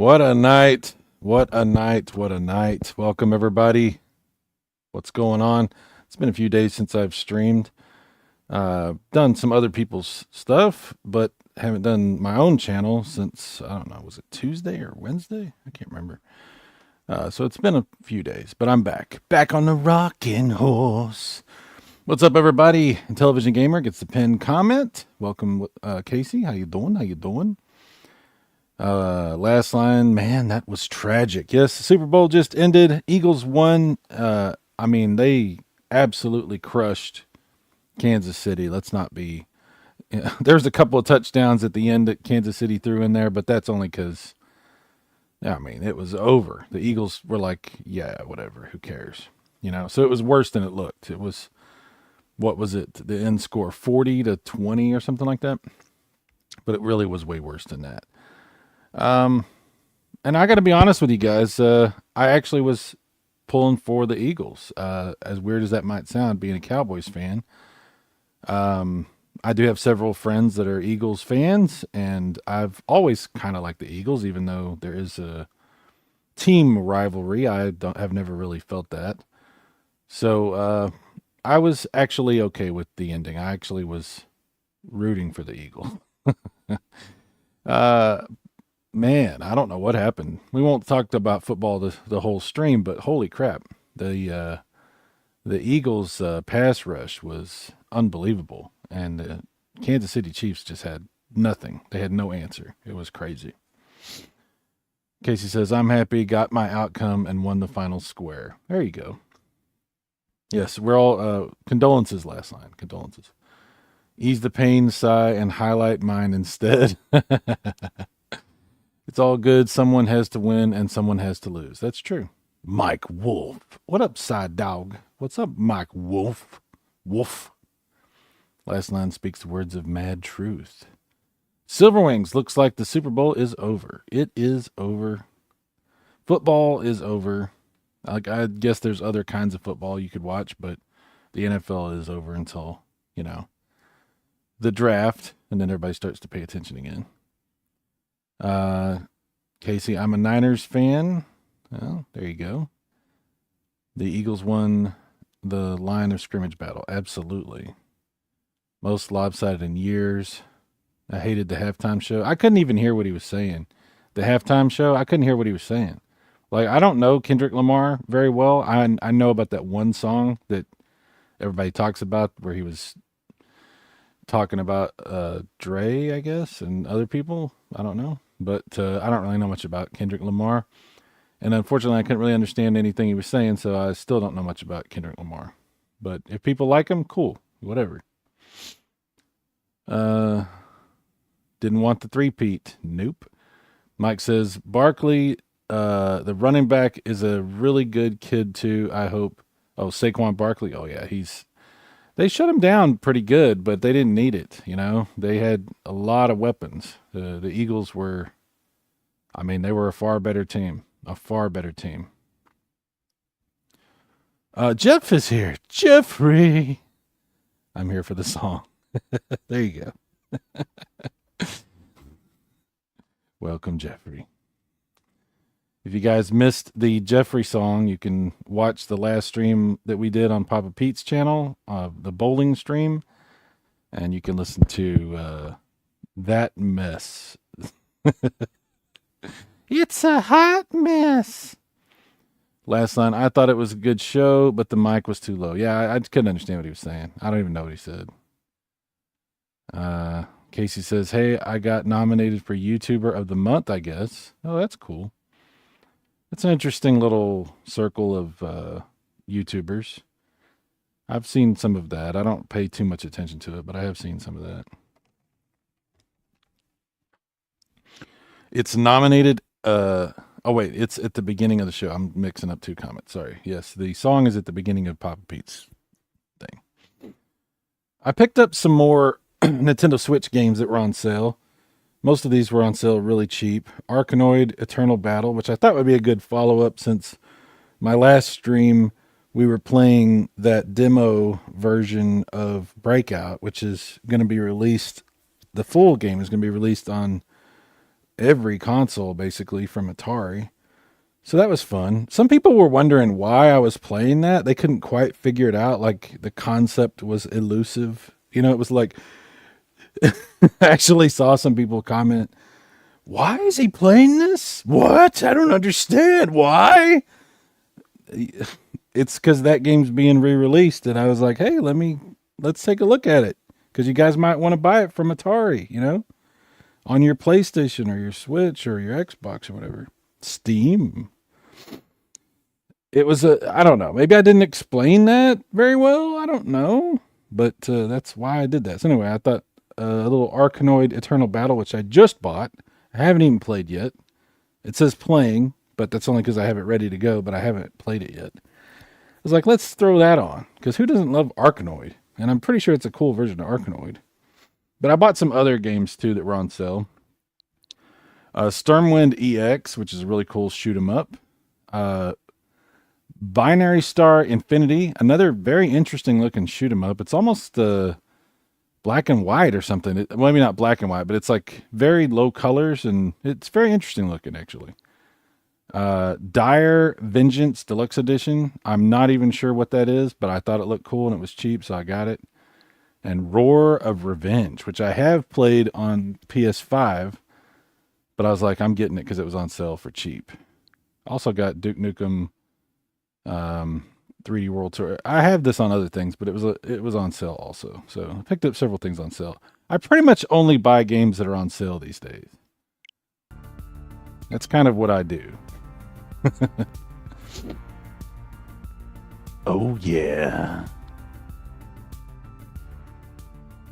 What a night. What a night. What a night. Welcome, everybody. What's going on? It's been a few days since I've streamed. Done some other people's stuff, but haven't done my own channel since, I don't know, was it Tuesday or Wednesday? I can't remember. So it's been a few days, but I'm back. Back on the rocking horse. What's up, everybody? Television Gamer gets the pinned comment. Welcome, Casey. How you doing? How you doing? Last line, man, that was tragic. Yes, the Super Bowl just ended. Eagles won. They absolutely crushed Kansas City. Let's not be. There's a couple of touchdowns at the end that Kansas City threw in there, but that's only because, it was over. The Eagles were like, yeah, whatever, who cares? So it was worse than it looked. It was, what was it? The end score, 40-20 or something like that. But it really was way worse than that. And I got to be honest with you guys. I actually was pulling for the Eagles. As weird as that might sound, being a Cowboys fan. I do have several friends that are Eagles fans, and I've always kind of liked the Eagles, even though there is a team rivalry. I have never really felt that. So, I was actually okay with the ending. I actually was rooting for the Eagles. Man, I don't know what happened. We won't talk about football the whole stream, but holy crap. The Eagles pass rush was unbelievable, and the Kansas City Chiefs just had nothing. They had no answer. It was crazy. Casey says, I'm happy, got my outcome, and won the final square. There you go. Yes, we're all, condolences last line. Condolences. Ease the pain, sigh, and highlight mine instead. It's all good. Someone has to win and someone has to lose. That's true. Mike Wolf. What up, side dog? What's up, Mike Wolf? Wolf. Last line speaks the words of mad truth. Silverwings, looks like the Super Bowl is over. It is over. Football is over. I guess there's other kinds of football you could watch, but the NFL is over until, the draft, and then everybody starts to pay attention again. Casey, I'm a Niners fan. Well, there you go. The Eagles won the line of scrimmage battle. Absolutely. Most lopsided in years. I hated the halftime show. I couldn't even hear what he was saying. The halftime show, I couldn't hear what he was saying. Like, I don't know Kendrick Lamar very well. I know about that one song that everybody talks about where he was talking about Dre, I guess, and other people. I don't know. But I don't really know much about Kendrick Lamar. And unfortunately, I couldn't really understand anything he was saying, so I still don't know much about Kendrick Lamar. But if people like him, cool. Whatever. Didn't want the three-peat. Nope. Mike says, Barkley, the running back, is a really good kid, too, I hope. Oh, Saquon Barkley. Oh, yeah, they shut him down pretty good, but they didn't need it. They had a lot of weapons. The Eagles were, they were a far better team. A far better team. Jeff is here. Jeffrey. I'm here for the song. There you go. Welcome, Jeffrey. If you guys missed the Jeffrey song, you can watch the last stream that we did on Papa Pete's channel, the bowling stream, and you can listen to that mess. It's a hot mess. Last line, I thought it was a good show, but the mic was too low. Yeah, I just couldn't understand what he was saying. I don't even know what he said. Casey says, hey, I got nominated for YouTuber of the Month, I guess. Oh, that's cool. It's an interesting little circle of YouTubers. I've seen some of that. I don't pay too much attention to it, but I have seen some of that. It's nominated. It's at the beginning of the show. I'm mixing up two comments. Sorry. Yes, the song is at the beginning of Papa Pete's thing. I picked up some more Nintendo Switch games that were on sale. Most of these were on sale really cheap. Arkanoid Eternal Battle, which I thought would be a good follow-up since my last stream we were playing that demo version of Breakout, which is going to be released. The full game is going to be released on every console basically from Atari. So that was fun. Some people were wondering why I was playing that. They couldn't quite figure it out. Like the concept was elusive. You know, it was like, I actually saw some people comment, why is he playing this? What? I don't understand. Why? It's because that game's being re-released. And I was like, hey, let's take a look at it. Because you guys might want to buy it from Atari, you know, on your PlayStation or your Switch or your Xbox or whatever. Steam. It was I don't know. Maybe I didn't explain that very well. I don't know. But that's why I did that. So anyway, I thought a little Arkanoid Eternal Battle, which I just bought. I haven't even played yet. It says playing, but that's only because I have it ready to go, but I haven't played it yet. I was like, let's throw that on. Because who doesn't love Arkanoid? And I'm pretty sure it's a cool version of Arkanoid. But I bought some other games too that were on sale. Stormwind EX, which is a really cool shoot 'em up. Binary Star Infinity, another very interesting looking shoot 'em up. It's almost black and white or something. Maybe not black and white, but it's like very low colors and it's very interesting looking actually. Dire Vengeance Deluxe Edition. I'm not even sure what that is, but I thought it looked cool and it was cheap, so I got it. And Roar of Revenge, which I have played on PS5, but I was like, I'm getting it because it was on sale for cheap. Also got Duke Nukem 3D World Tour. I have this on other things, but it was on sale also. So I picked up several things on sale. I pretty much only buy games that are on sale these days. That's kind of what I do. Oh yeah.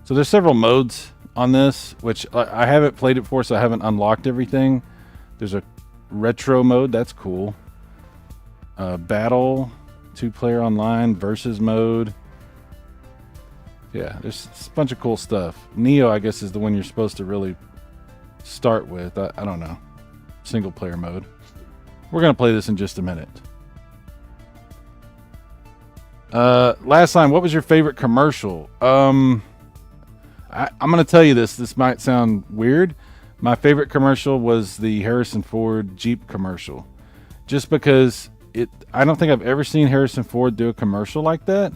So there's several modes on this, which I haven't played it before, so I haven't unlocked everything. There's a retro mode, that's cool. Battle, 2-player online, versus mode. Yeah, there's a bunch of cool stuff. Neo, I guess, is the one you're supposed to really start with. I don't know. Single player mode. We're going to play this in just a minute. Last time, what was your favorite commercial? I'm going to tell you this. This might sound weird. My favorite commercial was the Harrison Ford Jeep commercial. Just because I don't think I've ever seen Harrison Ford do a commercial like that.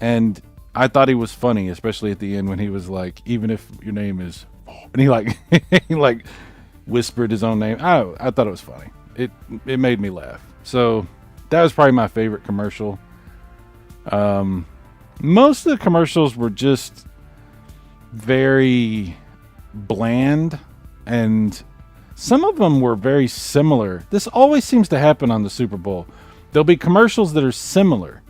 And I thought he was funny, especially at the end when he was like, even if your name is, and he like, he like whispered his own name. I thought it was funny. It made me laugh. So that was probably my favorite commercial. Most of the commercials were just very bland, and some of them were very similar. This always seems to happen on the Super Bowl. There'll be commercials that are similar,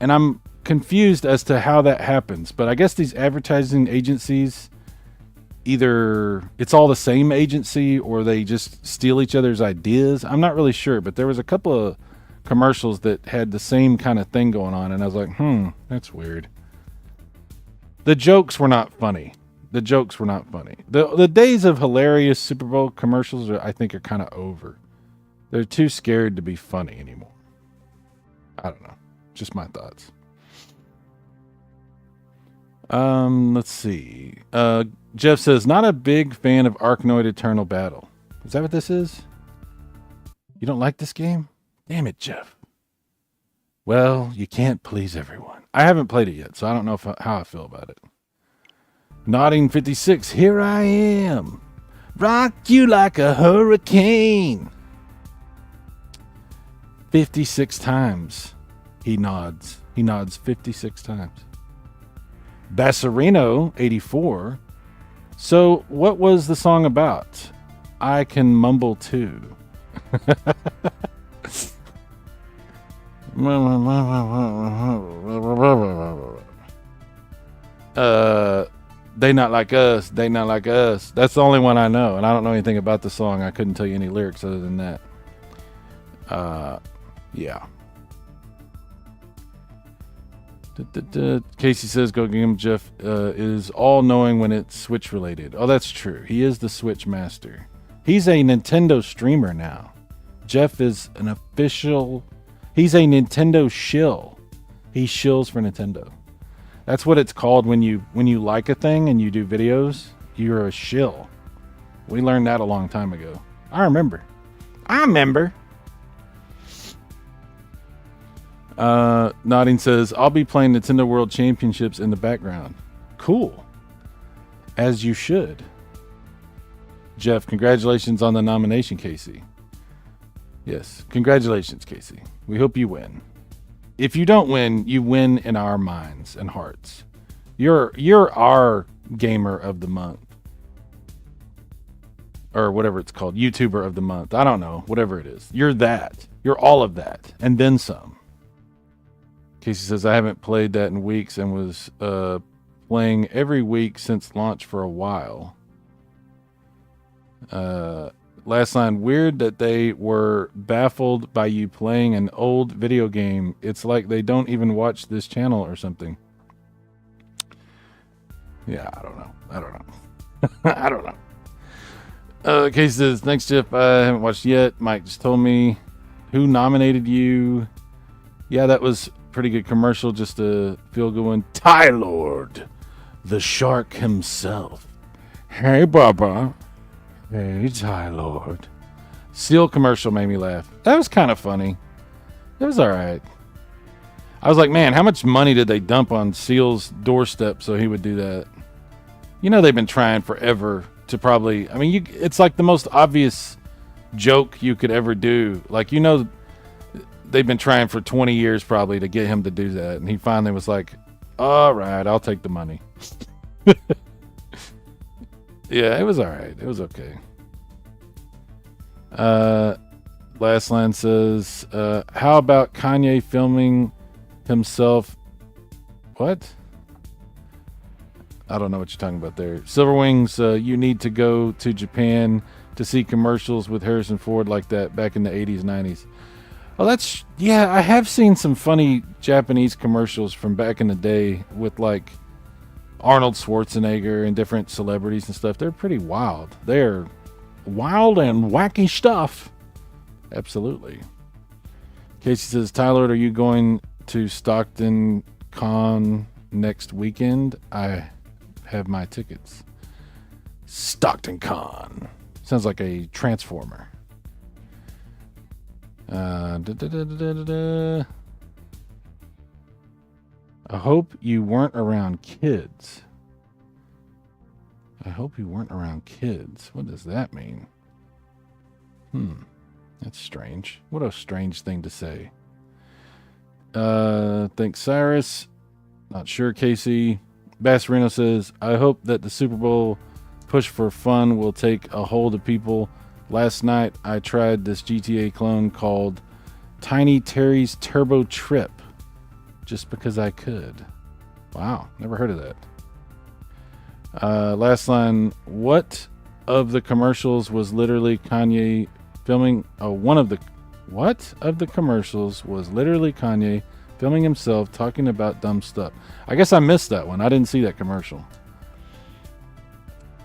and I'm confused as to how that happens. But I guess these advertising agencies, either it's all the same agency or they just steal each other's ideas. I'm not really sure, but there was a couple of commercials that had the same kind of thing going on, and I was like, that's weird. The jokes were not funny. The days of hilarious Super Bowl commercials I think are kind of over. They're too scared to be funny anymore. I don't know. Just my thoughts. Let's see. Jeff says, not a big fan of Arkanoid Eternal Battle. Is that what this is? You don't like this game? Damn it, Jeff. Well, you can't please everyone. I haven't played it yet, so I don't know how I feel about it. Nodding 56, here I am. Rock you like a hurricane. 56 times he nods. He nods 56 times. Bassarino 84. So what was the song about? I can mumble too. They not like us. They not like us. That's the only one I know, and I don't know anything about the song. I couldn't tell you any lyrics other than that. Yeah. Casey says, "Go game." Jeff is all knowing when it's Switch related. Oh, that's true. He is the Switch master. He's a Nintendo streamer now. Jeff is an official. He's a Nintendo shill. He shills for Nintendo. That's what it's called when you like a thing and you do videos. You're a shill. We learned that a long time ago. I remember. Nodding says, I'll be playing Nintendo World Championships in the background. Cool. As you should. Jeff, congratulations on the nomination, Casey. Yes, congratulations, Casey. We hope you win. If you don't win, you win in our minds and hearts. You're our gamer of the month. Or whatever it's called. YouTuber of the month. I don't know. Whatever it is. You're that. You're all of that. And then some. Casey says, I haven't played that in weeks and was playing every week since launch for a while. Last line, weird that they were baffled by you playing an old video game. It's like they don't even watch this channel or something. Yeah, I don't know. I don't know. Casey says, thanks, Jeff. I haven't watched yet. Mike just told me. Who nominated you? Yeah, that was pretty good commercial. Just a feel good one. Ty-Lord, the shark himself. Hey, Bubba. Hey, Ty-Lord. Seal commercial made me laugh. That was kind of funny. It was all right. I was like, man, how much money did they dump on Seal's doorstep so he would do that? You know, they've been trying forever to probably, I mean, it's like the most obvious joke you could ever do. Like, you know, they've been trying for 20 years probably to get him to do that. And he finally was like, all right, I'll take the money. Yeah, it was all right. It was okay. Last line says, how about Kanye filming himself? What? I don't know what you're talking about there. Silverwings, you need to go to Japan to see commercials with Harrison Ford like that back in the 80s, 90s. Oh, yeah, I have seen some funny Japanese commercials from back in the day with like Arnold Schwarzenegger and different celebrities and stuff. They're pretty wild. They're wild and wacky stuff. Absolutely. Casey says, Tyler, are you going to Stockton Con next weekend? I have my tickets. Stockton Con. Sounds like a Transformer. I hope you weren't around kids. I hope you weren't around kids. What does that mean? That's strange. What a strange thing to say. Thanks, Cyrus. Not sure, Casey. Bassarino says, I hope that the Super Bowl push for fun will take a hold of people. Last night, I tried this GTA clone called Tiny Terry's Turbo Trip. Just because I could. Wow, never heard of that. Last line, what of the commercials was literally Kanye filming? What of the commercials was literally Kanye filming himself talking about dumb stuff? I guess I missed that one. I didn't see that commercial.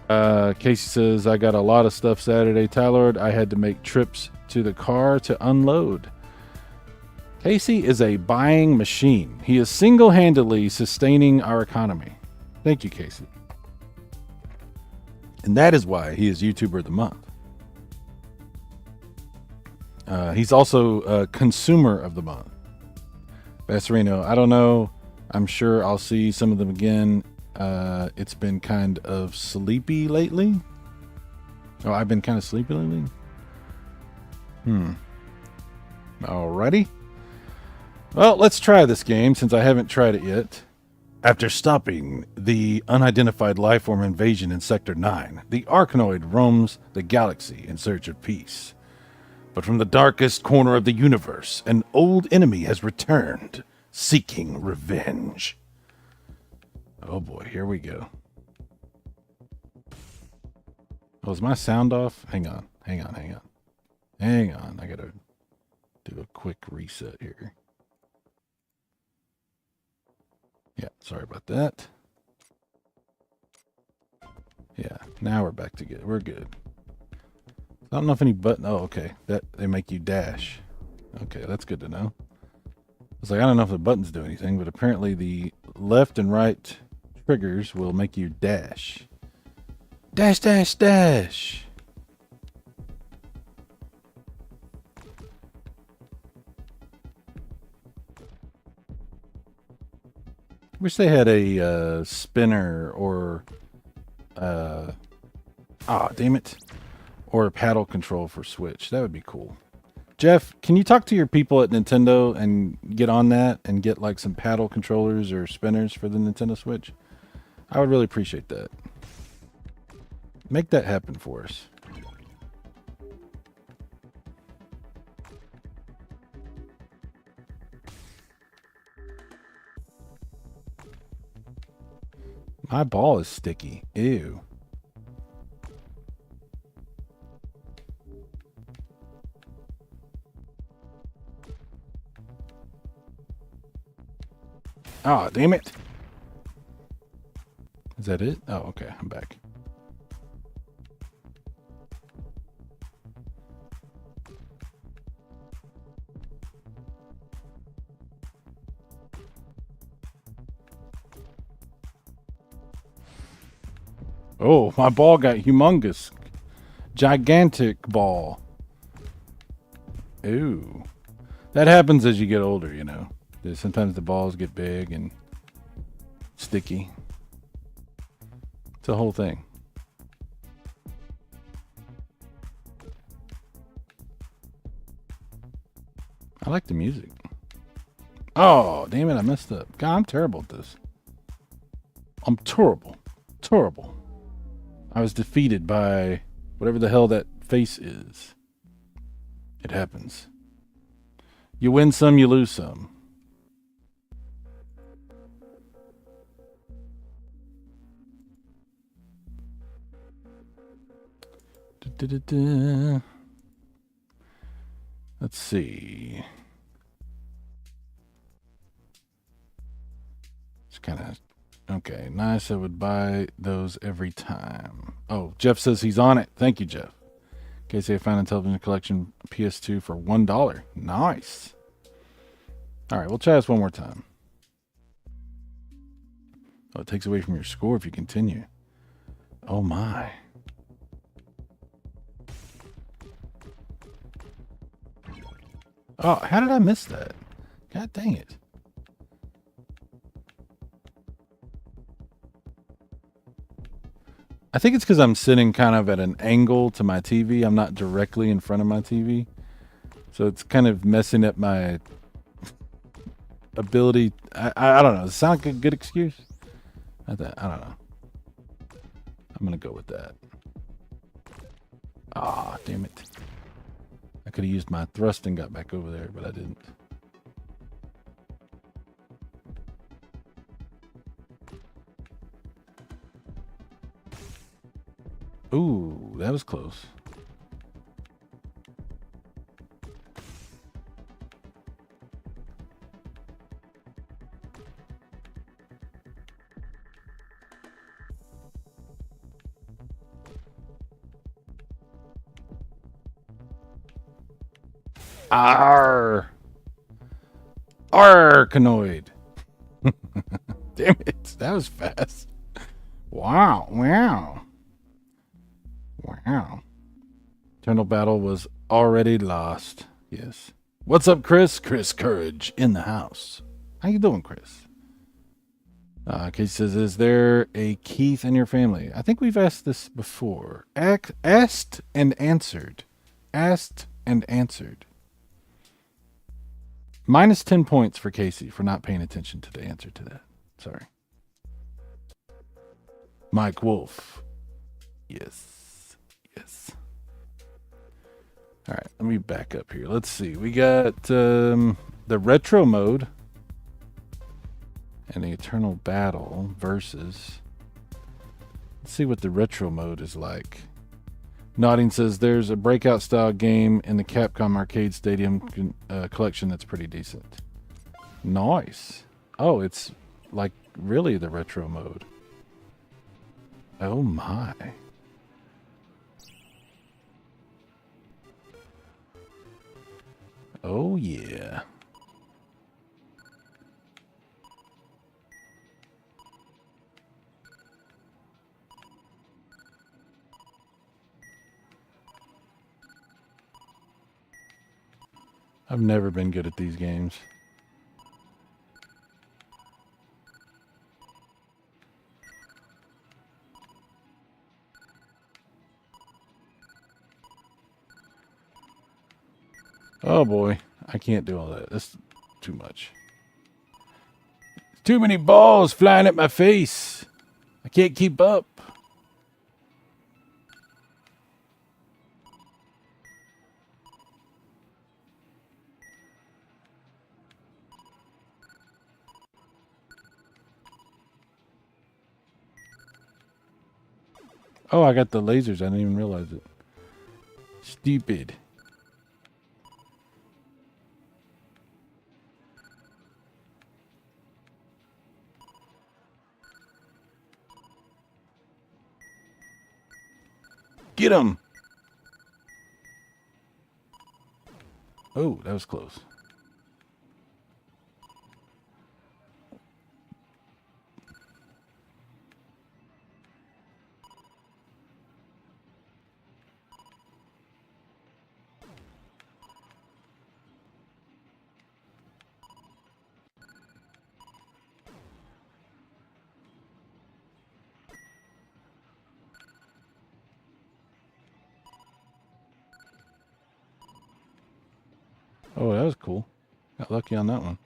Casey says, I got a lot of stuff Saturday, Tyler. I had to make trips to the car to unload. Casey is a buying machine. He is single-handedly sustaining our economy. Thank you, Casey. And that is why he is YouTuber of the month. He's also a consumer of the month. Bassarino, I don't know. I'm sure I'll see some of them again. It's been kind of sleepy lately. Oh, I've been kind of sleepy lately? Alrighty. Well, let's try this game since I haven't tried it yet. After stopping the unidentified lifeform invasion in Sector 9, the Arkanoid roams the galaxy in search of peace. But from the darkest corner of the universe, an old enemy has returned, seeking revenge. Oh boy, here we go. Oh, is my sound off? Hang on. I gotta do a quick reset here. Yeah, sorry about that. Yeah, now we're back together. We're good. I don't know if any button. Oh, okay. That they make you dash. Okay, that's good to know. It's like I don't know if the buttons do anything, but apparently the left and right triggers will make you dash. Dash, dash, dash. Wish they had a spinner or damn it, or a paddle control for Switch. That would be cool. Jeff, can you talk to your people at Nintendo and get on that and get like some paddle controllers or spinners for the Nintendo Switch? I would really appreciate that. Make that happen for us. My ball is sticky. Ew. Oh, damn it. Is that it? Oh, okay. I'm back. Oh, my ball got humongous. Gigantic ball. Ooh. That happens as you get older, you know. Sometimes the balls get big and sticky. It's a whole thing. I like the music. Oh, damn it, I messed up. God, I'm terrible at this. I'm terrible. Terrible. I was defeated by whatever the hell that face is. It happens. You win some, you lose some. Let's see. It's kind of okay. Nice. I would buy those every time. Oh, Jeff says he's on it. Thank you, Jeff. Casey, I found a television collection PS2 for $1. Nice. All right, we'll try this one more time. Oh, it takes away from your score if you continue. Oh my. Oh, how did I miss that? God dang it. I think it's because I'm sitting kind of at an angle to my TV. I'm not directly in front of my TV. So it's kind of messing up my ability. I don't know. Does it sound like a good excuse? I don't know. I'm going to go with that. Ah, damn it. I could have used my thrust and got back over there, but I didn't. Ooh, that was close. Arr! Arkanoid! Damn it, that was fast. Wow, wow. Wow. Eternal Battle was already lost. Yes. What's up, Chris? Chris Courage in the house. How you doing, Chris? Casey says, is there a Keith in your family? I think we've asked this before. Asked and answered. Asked and answered. Minus 10 points for Casey for not paying attention to the answer to that. Sorry. Mike Wolf. Yes. Yes. All right, let me back up here. Let's see. We got the retro mode and the Eternal Battle versus. Let's see what the retro mode is like. Nodding says there's a breakout style game in the Capcom Arcade Stadium collection that's pretty decent. Nice. Oh, it's like really the retro mode. Oh my. Oh yeah. I've never been good at these games. Oh boy, I can't do all that. That's too much. Too many balls flying at my face. I can't keep up. Oh, I got the lasers. I didn't even realize it. Stupid. Get him! Oh, that was close. Oh, that was cool. Got lucky on that one.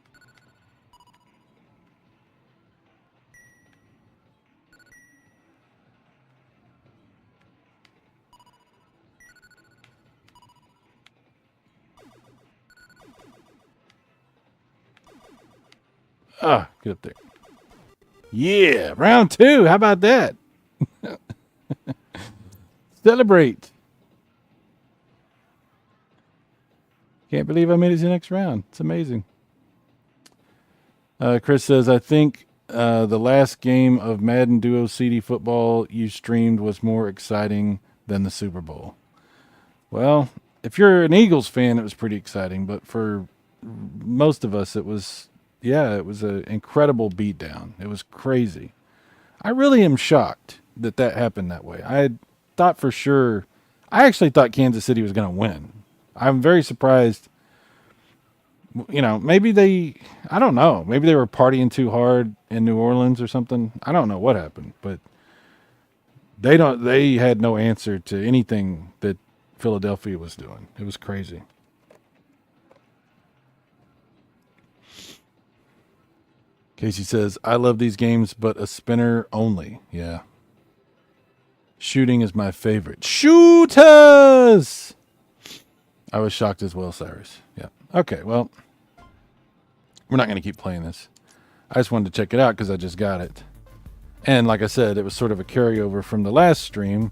Ah, get up there. Yeah, round 2. How about that? Celebrate. Can't believe I made it to the next round. It's amazing. Chris says, I think the last game of Madden Duo CD football you streamed was more exciting than the Super Bowl. Well, if you're an Eagles fan, it was pretty exciting. But for most of us, it was an incredible beatdown. It was crazy. I really am shocked that happened that way. I thought for sure, I actually thought Kansas City was going to win. I'm very surprised. You know, I don't know. Maybe they were partying too hard in New Orleans or something. I don't know what happened, but they had no answer to anything that Philadelphia was doing. It was crazy. Casey says, I love these games, but a spinner only. Yeah. Shooting is my favorite. Shooters! I was shocked as well, Cyrus. Yeah. Okay, well, we're not going to keep playing this. I just wanted to check it out because I just got it. And like I said, it was sort of a carryover from the last stream.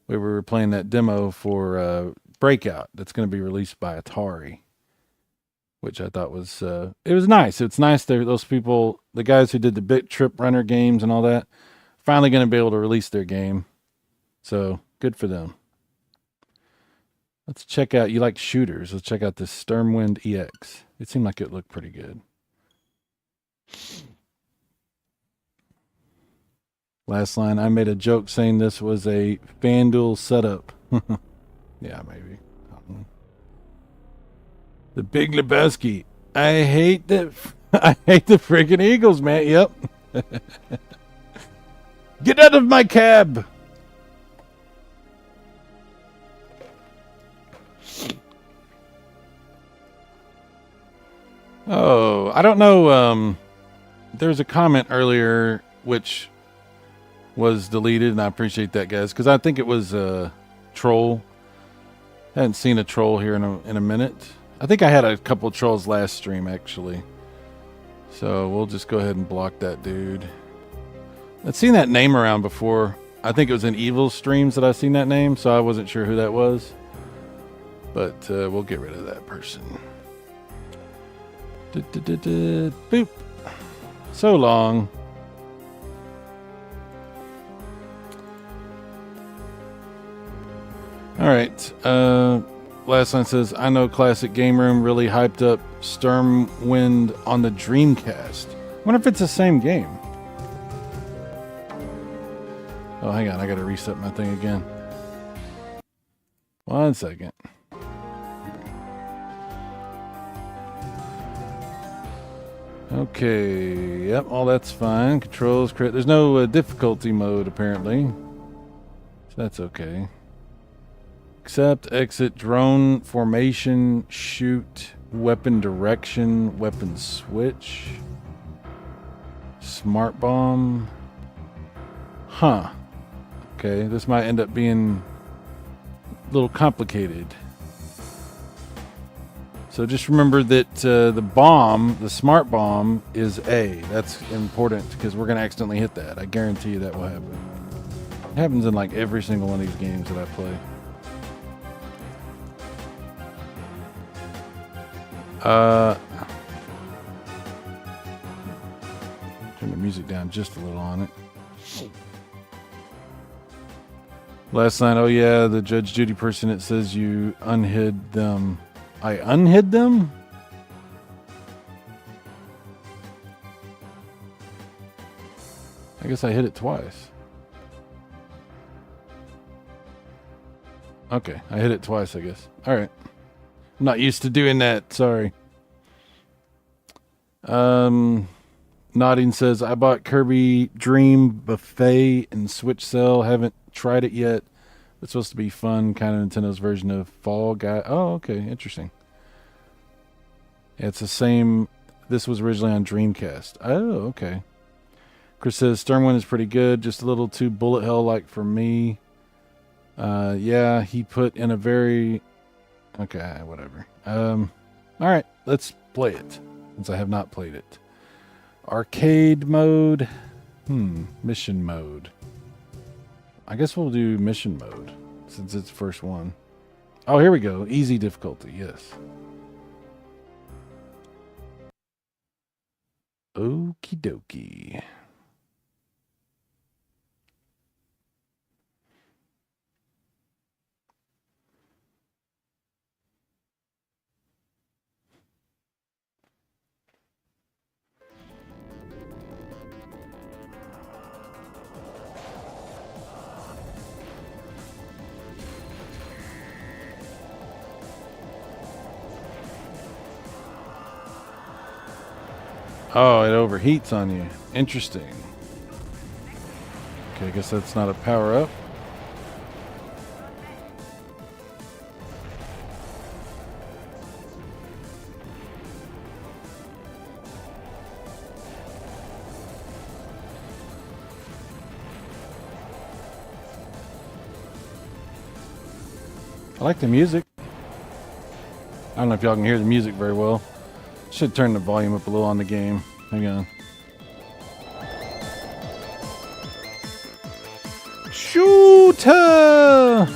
We were playing that demo for Breakout that's going to be released by Atari, which I thought was, it was nice. It's nice that those people, the guys who did the Bit Trip Runner games and all that, finally going to be able to release their game. So good for them. Let's check out, you like shooters. Let's check out this Stormwind EX. It seemed like it looked pretty good. Last line, I made a joke saying this was a FanDuel setup. Yeah, maybe. The Big Lebowski. I hate the freaking Eagles, man. Yep. Get out of my cab. Oh, I don't know. There was a comment earlier which was deleted, and I appreciate that, guys, because I think it was a troll. I hadn't seen a troll here in a minute. I think I had a couple trolls last stream, actually. So we'll just go ahead and block that dude. I'd seen that name around before. I think it was in Evil streams that I seen that name, so I wasn't sure who that was. But we'll get rid of that person. Boop. So long. All right. Last line says, I know Classic Game Room really hyped up Stormwind on the Dreamcast. I wonder if it's the same game. Oh, hang on. I got to reset my thing again. 1 second. Okay. Yep, all that's fine. Controls, there's no difficulty mode, apparently. So that's okay. Accept, exit, drone, formation, shoot, weapon direction, weapon switch, smart bomb. Huh. Okay, this might end up being a little complicated. So just remember that the bomb, the smart bomb, is A. That's important because we're going to accidentally hit that. I guarantee you that will happen. It happens in like every single one of these games that I play. Turn the music down just a little on it. Last night, oh yeah, the Judge Judy person, it says you unhid them. I unhid them? I guess I hit it twice. Okay, I hit it twice, I guess. Alright. I'm not used to doing that, sorry. Nodding says, I bought Kirby Dream Buffet and Switch Cell. Haven't tried it yet. It's supposed to be fun, kind of Nintendo's version of Fall Guy. Oh, okay, interesting. Yeah, it's the same. This was originally on Dreamcast. Oh, okay. Chris says, Sternwind is pretty good, just a little too bullet hell-like for me. Yeah, he put in a very... Okay, whatever. Alright, let's play it, since I have not played it. Arcade mode. Mission mode. I guess we'll do mission mode, since it's the first one. Oh, here we go. Easy difficulty, yes. Okie dokie. Oh, it overheats on you. Interesting. Okay, I guess that's not a power-up. I like the music. I don't know if y'all can hear the music very well. Should turn the volume up a little on the game. Hang on. Shooter!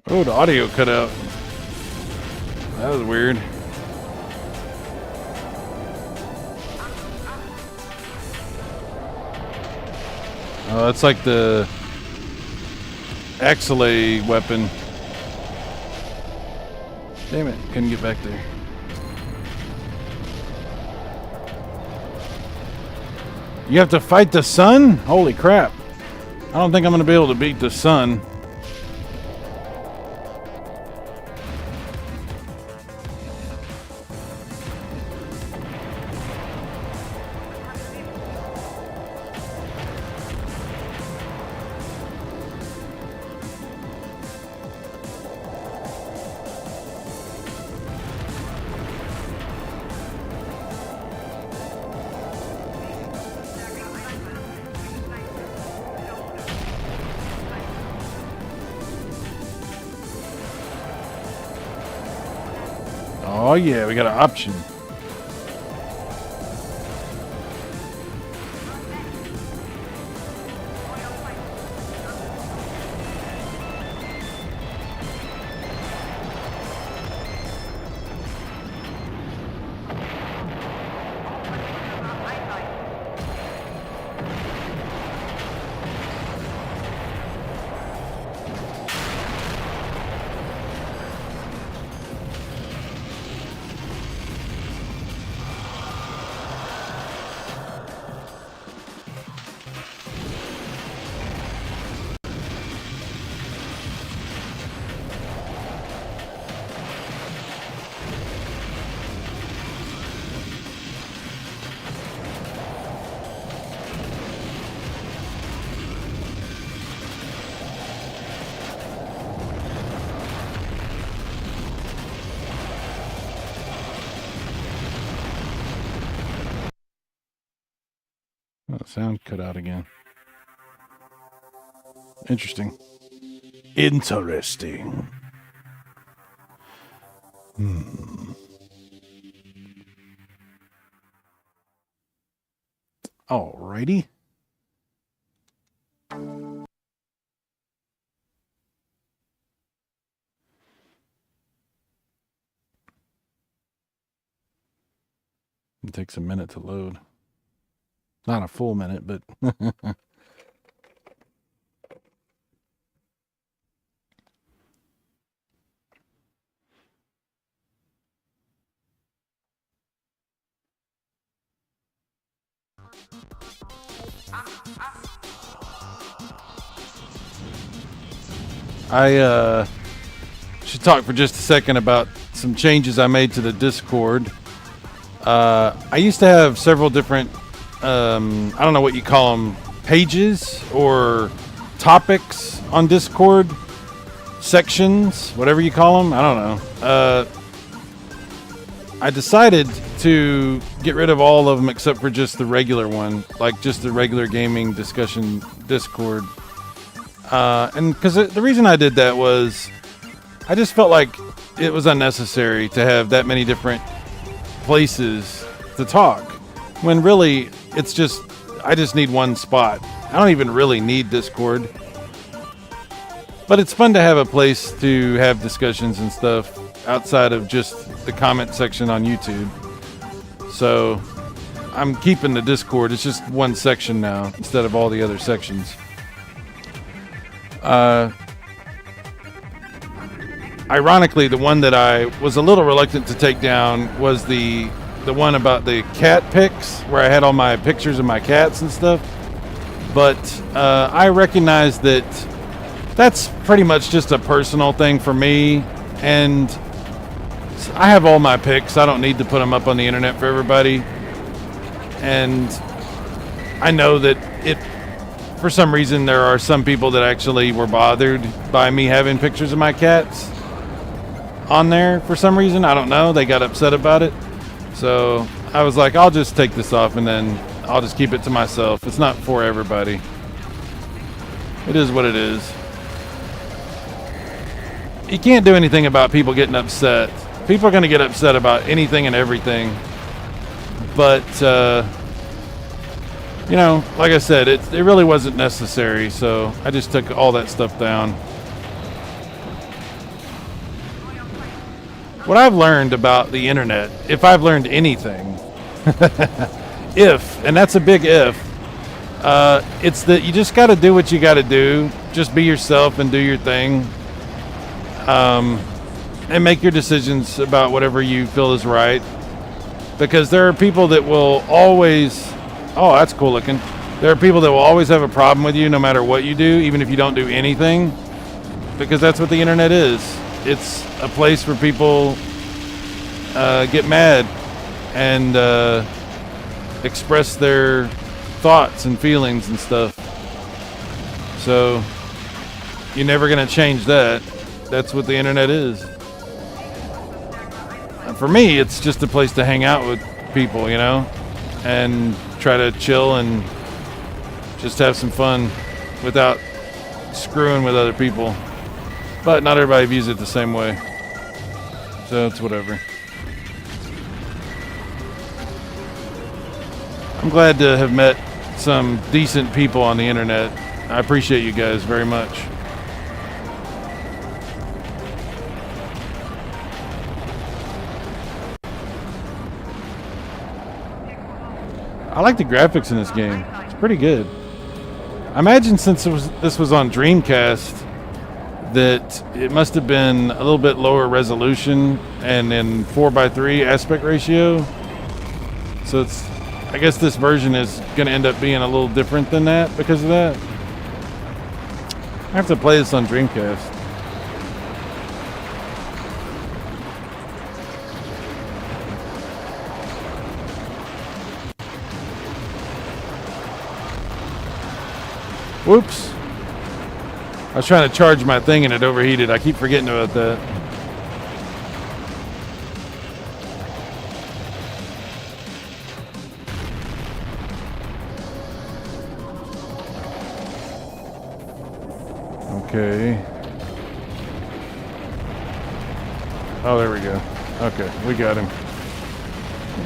Oh, the audio cut out. That was weird. Oh, that's like the Axelay weapon. Damn it, couldn't get back there. You have to fight the sun? Holy crap. I don't think I'm going to be able to beat the sun. Oh yeah, we got an option. sound cut out again. Interesting. Interesting. Alrighty. It takes a minute to load. Not a full minute, but I should talk for just a second about some changes I made to the Discord. I used to have several different, I don't know what you call them, pages or topics on Discord, sections, whatever you call them. I don't know. I decided to get rid of all of them except for just the regular one, like just the regular gaming discussion Discord. And because the reason I did that was I just felt like it was unnecessary to have that many different places to talk when really it's just I just need one spot. I don't even really need Discord, but it's fun to have a place to have discussions and stuff outside of just the comment section on YouTube. So I'm keeping the Discord. It's just one section now instead of all the other sections. Ironically, the one that I was a little reluctant to take down was the one about the cat pics, where I had all my pictures of my cats and stuff. But I recognize that that's pretty much just a personal thing for me, and I have all my pics. I don't need to put them up on the internet for everybody. And I know that for some reason, there are some people that actually were bothered by me having pictures of my cats on there for some reason. I don't know. They got upset about it. So I was like, I'll just take this off and then I'll just keep it to myself. It's not for everybody. It is what it is. You can't do anything about people getting upset. People are going to get upset about anything and everything. But, you know, like I said, it really wasn't necessary, so I just took all that stuff down. What I've learned about the internet, if I've learned anything, and that's a big if, it's that you just got to do what you got to do. Just be yourself and do your thing. And make your decisions about whatever you feel is right. Because there are people that will always... Oh, that's cool looking. There are people that will always have a problem with you no matter what you do, even if you don't do anything, because that's what the internet is. It's a place where people get mad and express their thoughts and feelings and stuff. So you're never going to change that. That's what the internet is. For me, it's just a place to hang out with people, you know, and try to chill and just have some fun without screwing with other people. But not everybody views it the same way. So it's whatever. I'm glad to have met some decent people on the internet. I appreciate you guys very much. I like the graphics in this game. It's pretty good. I imagine since this was on Dreamcast, that it must have been a little bit lower resolution and in 4:3 aspect ratio. So I guess this version is going to end up being a little different than that because of that. I have to play this on Dreamcast. Whoops. I was trying to charge my thing and it overheated. I keep forgetting about that. Okay. Oh, there we go. Okay, we got him.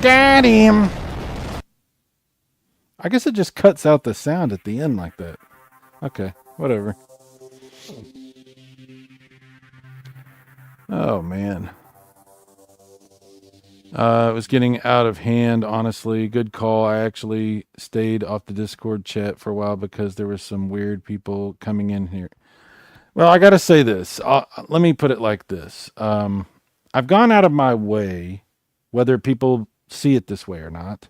Got him! I guess it just cuts out the sound at the end like that. Okay, whatever. Oh, man. It was getting out of hand, honestly. Good call. I actually stayed off the Discord chat for a while because there were some weird people coming in here. Well, I got to say this. Let me put it like this. I've gone out of my way, whether people see it this way or not.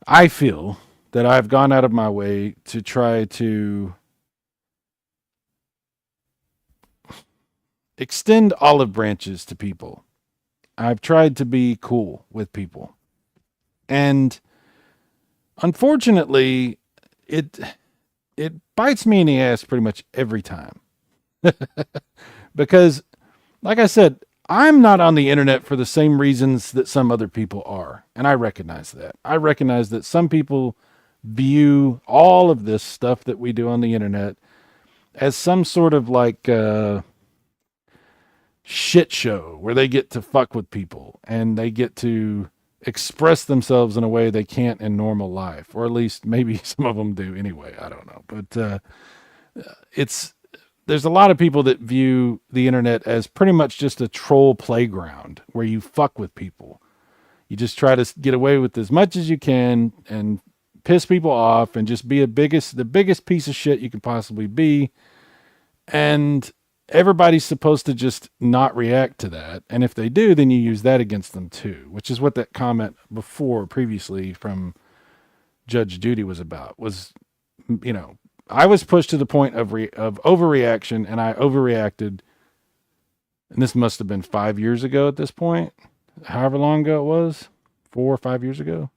I feel that I've gone out of my way to try to extend olive branches to people. I've tried to be cool with people. And unfortunately, it bites me in the ass pretty much every time. Because, like I said, I'm not on the internet for the same reasons that some other people are. And I recognize that. I recognize that some people view all of this stuff that we do on the internet as some sort of like shit show where they get to fuck with people and they get to express themselves in a way they can't in normal life, or at least maybe some of them do anyway. I don't know, but there's a lot of people that view the internet as pretty much just a troll playground where you fuck with people. You just try to get away with as much as you can and piss people off and just be the biggest piece of shit you can possibly be. And everybody's supposed to just not react to that. And if they do, then you use that against them too, which is what that comment previously from Judge Judy was about. Was, you know, I was pushed to the point of overreaction, and I overreacted. And this must have been 5 years ago at this point, however long ago it was, 4 or 5 years ago.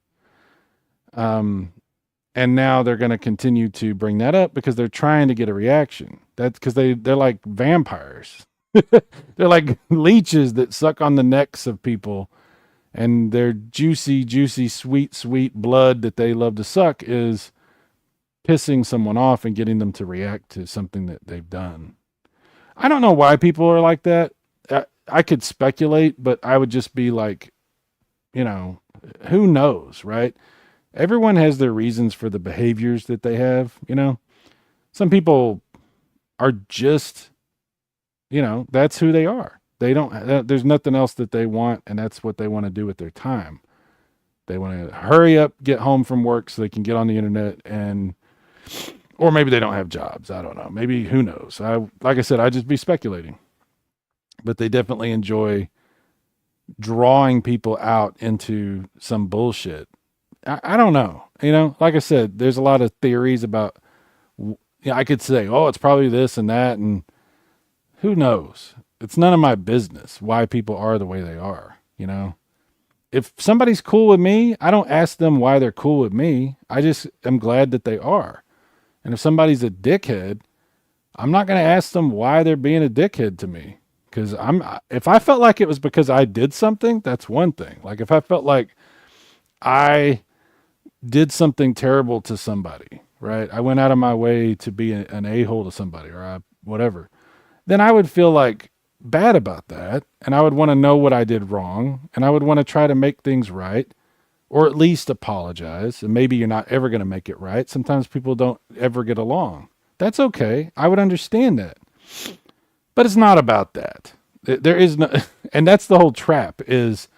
And now they're going to continue to bring that up because they're trying to get a reaction. That's because they're like vampires. They're like leeches that suck on the necks of people, and their juicy, juicy, sweet, sweet blood that they love to suck is pissing someone off and getting them to react to something that they've done. I don't know why people are like that. I could speculate, but I would just be like, you know, who knows, right? Everyone has their reasons for the behaviors that they have, you know. Some people are just, you know, that's who they are. They don't, there's nothing else that they want, and that's what they want to do with their time. They want to hurry up, get home from work so they can get on the internet, and, or maybe they don't have jobs. I don't know. Maybe, who knows? Like I said, I'd just be speculating. But they definitely enjoy drawing people out into some bullshit. I don't know. You know, like I said, there's a lot of theories about, you know, I could say, oh, it's probably this and that, and who knows? It's none of my business why people are the way they are, you know? If somebody's cool with me, I don't ask them why they're cool with me. I just am glad that they are. And if somebody's a dickhead, I'm not going to ask them why they're being a dickhead to me. Because if I felt like it was because I did something, that's one thing. Like if I felt like I did something terrible to somebody, right? I went out of my way to be an a-hole to somebody, or whatever. Then I would feel like bad about that, and I would want to know what I did wrong, and I would want to try to make things right, or at least apologize. And maybe you're not ever going to make it right. Sometimes people don't ever get along. That's okay. I would understand that. But it's not about that. There is no, and that's the whole trap, is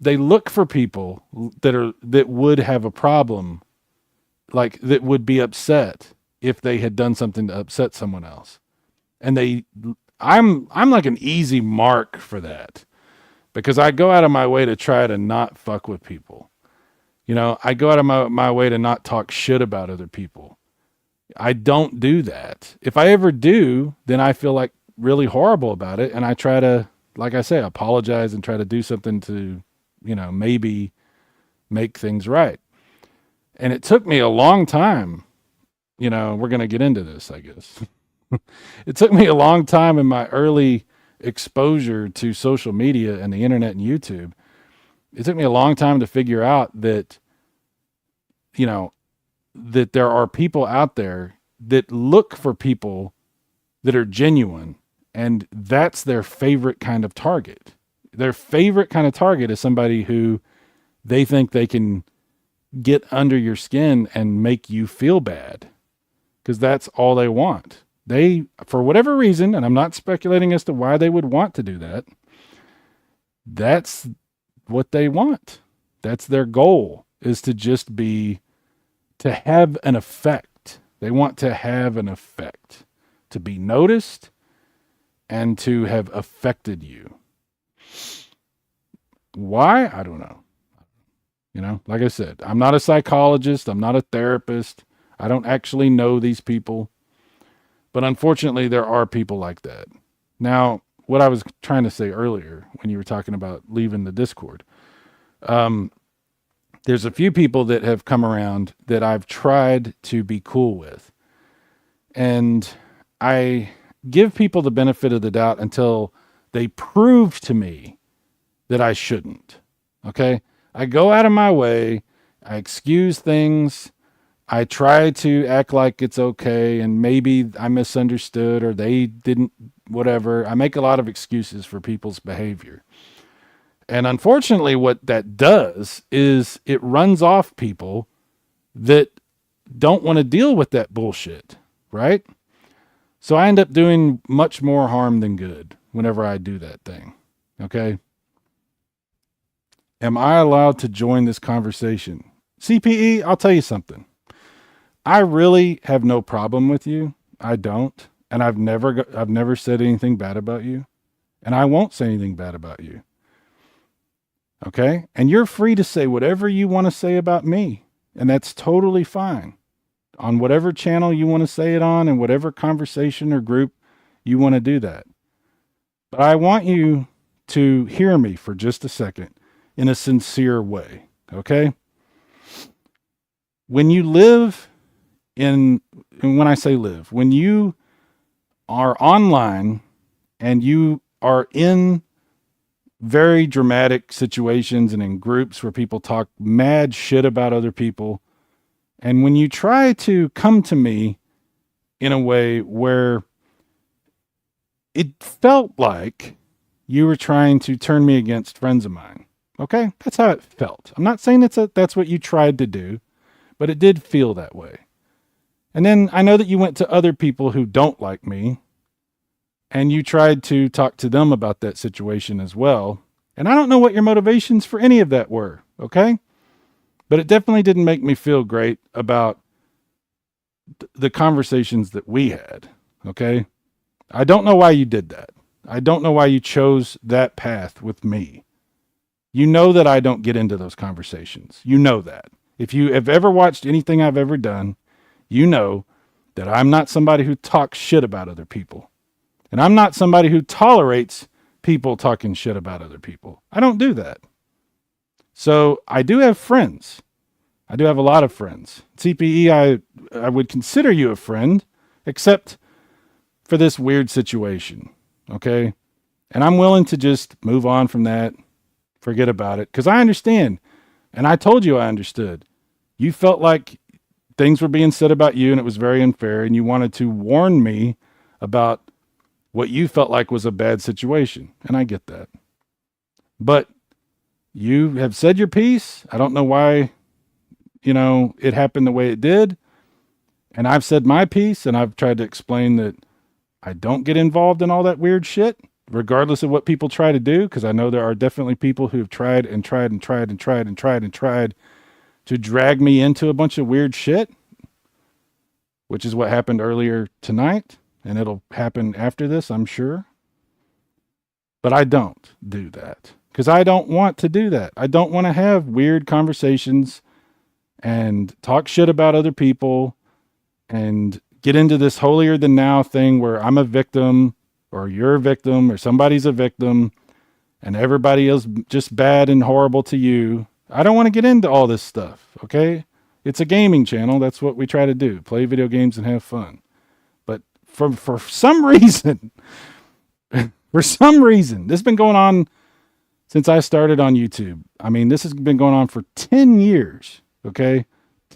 they look for people that would have a problem, like that would be upset if they had done something to upset someone else. And I'm like an easy mark for that, because I go out of my way to try to not fuck with people. You know, I go out of my way to not talk shit about other people. I don't do that. If I ever do, then I feel like really horrible about it. And I try to, like I say, apologize and try to do something to, you know, maybe make things right. And it took me a long time. You know, we're going to get into this, I guess. It took me a long time in my early exposure to social media and the internet and YouTube. It took me a long time to figure out that, you know, that there are people out there that look for people that are genuine, and that's their favorite kind of target. Their favorite kind of target is somebody who they think they can get under your skin and make you feel bad, because that's all they want. They, for whatever reason, and I'm not speculating as to why they would want to do that, that's what they want. That's their goal, is to just be, to have an effect. They want to have an effect, to be noticed and to have affected you. Why? I don't know. Like I said, I'm not a psychologist. I'm not a therapist. I don't actually know these people. But unfortunately, there are people like that. Now, what I was trying to say earlier when you were talking about leaving the Discord, there's a few people that have come around that I've tried to be cool with. And I give people the benefit of the doubt until they prove to me that I shouldn't. Okay? I go out of my way. I excuse things. I try to act like it's okay, and maybe I misunderstood or they didn't, whatever. I make a lot of excuses for people's behavior. And unfortunately, what that does is it runs off people that don't want to deal with that bullshit, right? So I end up doing much more harm than good whenever I do that thing, okay? Am I allowed to join this conversation? CPE, I'll tell you something. I really have no problem with you. I don't. And I've never said anything bad about you. And I won't say anything bad about you. Okay? And you're free to say whatever you want to say about me. And that's totally fine. On whatever channel you want to say it on, and whatever conversation or group you want to do that. But I want you to hear me for just a second in a sincere way. Okay? When you live and when I say live, when you are online and you are in very dramatic situations and in groups where people talk mad shit about other people, and when you try to come to me in a way where it felt like you were trying to turn me against friends of mine, okay? That's how it felt. I'm not saying that's what you tried to do, but it did feel that way. And then I know that you went to other people who don't like me, and you tried to talk to them about that situation as well. And I don't know what your motivations for any of that were, okay? But it definitely didn't make me feel great about the conversations that we had, okay? I don't know why you did that. I don't know why you chose that path with me. You know that I don't get into those conversations. You know that. If you have ever watched anything I've ever done, you know that I'm not somebody who talks shit about other people. And I'm not somebody who tolerates people talking shit about other people. I don't do that. So I do have friends. I do have a lot of friends. CPE, I would consider you a friend, except for this weird situation. Okay? And I'm willing to just move on from that, forget about it, because I understand. And I told you I understood. You felt like things were being said about you and it was very unfair, and you wanted to warn me about what you felt like was a bad situation. And I get that. But you have said your piece. I don't know why, it happened the way it did. And I've said my piece, and I've tried to explain that I don't get involved in all that weird shit, regardless of what people try to do, because I know there are definitely people who have tried and tried and tried and tried and tried and tried to drag me into a bunch of weird shit, which is what happened earlier tonight, and it'll happen after this, I'm sure. But I don't do that, because I don't want to do that. I don't want to have weird conversations and talk shit about other people and get into this holier than thou thing where I'm a victim or you're a victim or somebody's a victim and everybody is just bad and horrible to you. I don't want to get into all this stuff, okay? It's a gaming channel. That's what we try to do. Play video games and have fun. But for some reason, this has been going on since I started on YouTube. I mean, this has been going on for 10 years, okay?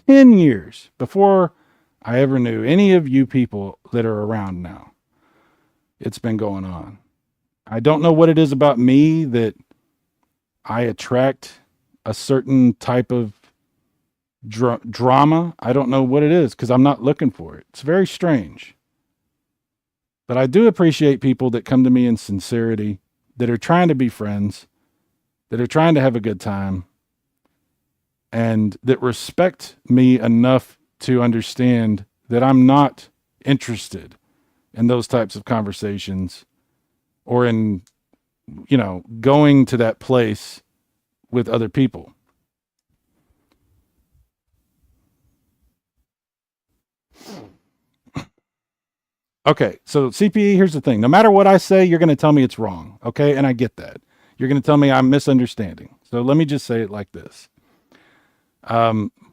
10 years before I ever knew any of you people that are around now. It's been going on. I don't know what it is about me that I attract a certain type of drama. I don't know what it is because I'm not looking for it. It's very strange. But I do appreciate people that come to me in sincerity, that are trying to be friends, that are trying to have a good time, and that respect me enough to understand that I'm not interested in those types of conversations or in, going to that place with other people. Okay, so CPE, here's the thing. No matter what I say, you're going to tell me it's wrong. Okay, and I get that. You're going to tell me I'm misunderstanding. So let me just say it like this.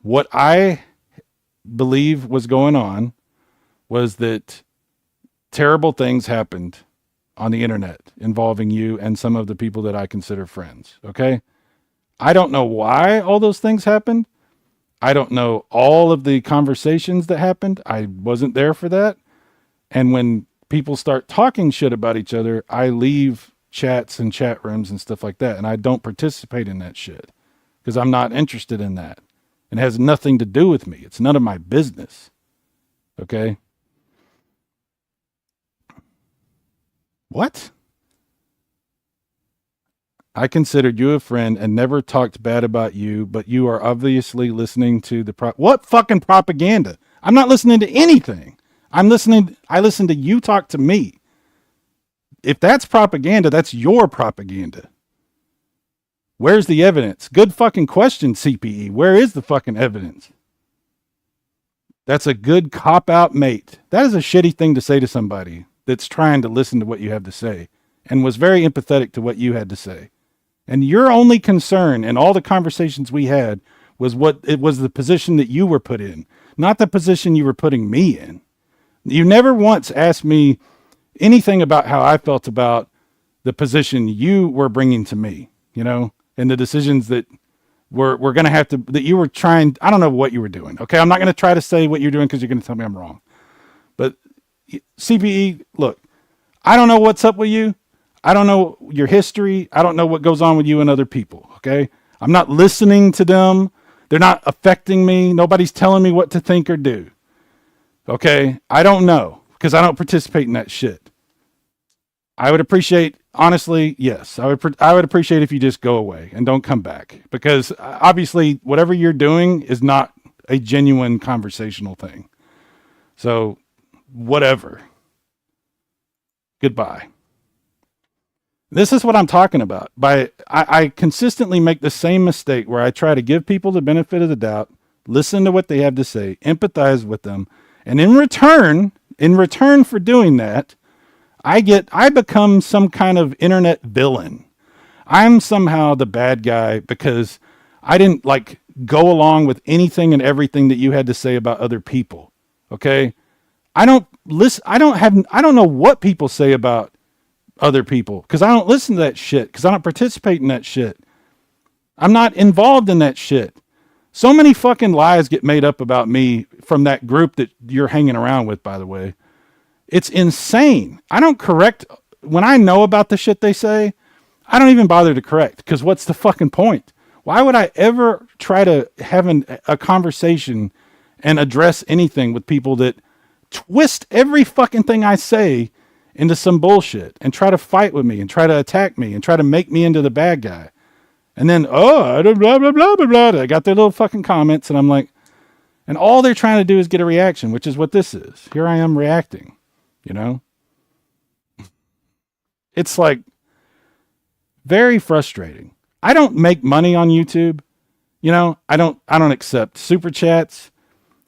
What I believe was going on was that terrible things happened on the internet involving you and some of the people that I consider friends. Okay. I don't know why all those things happened. I don't know all of the conversations that happened. I wasn't there for that. And when people start talking shit about each other, I leave chats and chat rooms and stuff like that. And I don't participate in that shit because I'm not interested in that. It has nothing to do with me. It's none of my business. Okay. What? I considered you a friend and never talked bad about you, but you are obviously listening to what fucking propaganda? I'm not listening to anything. I listen to you talk to me. If that's propaganda, that's your propaganda. Where's the evidence? Good fucking question, CPE. Where is the fucking evidence? That's a good cop out, mate. That is a shitty thing to say to somebody that's trying to listen to what you have to say and was very empathetic to what you had to say. And your only concern in all the conversations we had was the position that you were put in, not the position you were putting me in. You never once asked me anything about how I felt about the position you were bringing to me, and the decisions that we're going to have to, that you were trying. I don't know what you were doing. Okay. I'm not going to try to say what you're doing because you're going to tell me I'm wrong. But CPE, look, I don't know what's up with you. I don't know your history. I don't know what goes on with you and other people. Okay. I'm not listening to them. They're not affecting me. Nobody's telling me what to think or do. Okay. I don't know because I don't participate in that shit. I would appreciate, honestly, yes, I would appreciate if you just go away and don't come back because obviously whatever you're doing is not a genuine conversational thing. So whatever. Goodbye. This is what I'm talking about. I consistently make the same mistake where I try to give people the benefit of the doubt, listen to what they have to say, empathize with them, and in return for doing that, I become some kind of internet villain. I'm somehow the bad guy because I didn't go along with anything and everything that you had to say about other people. Okay? I don't know what people say about other people because I don't listen to that shit because I don't participate in that shit. I'm not involved in that shit. So many fucking lies get made up about me from that group that you're hanging around with, by the way. It's insane. I don't correct when I know about the shit they say. I don't even bother to correct because what's the fucking point? Why would I ever try to have a conversation and address anything with people that twist every fucking thing I say into some bullshit and try to fight with me and try to attack me and try to make me into the bad guy? And then, blah, blah, blah, blah, blah. They got their little fucking comments and I'm like, and all they're trying to do is get a reaction, which is what this is. Here I am reacting, It's very frustrating. I don't make money on YouTube. I don't accept super chats.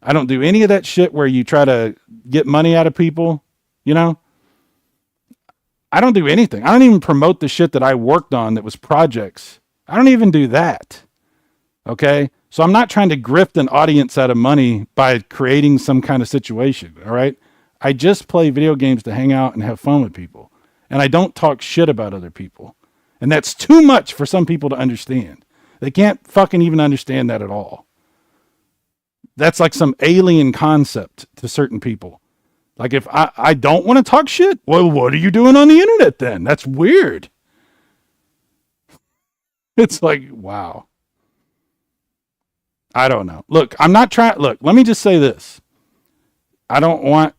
I don't do any of that shit where you try to get money out of people, I don't do anything. I don't even promote the shit that I worked on that was projects. I don't even do that. Okay? So I'm not trying to grift an audience out of money by creating some kind of situation, all right? I just play video games to hang out and have fun with people. And I don't talk shit about other people. And that's too much for some people to understand. They can't fucking even understand that at all. that's like some alien concept to certain people. Like if I don't want to talk shit, well, what are you doing on the internet then? That's weird. It's like, wow. I don't know. Look, I'm not trying. Look, let me just say this. I don't want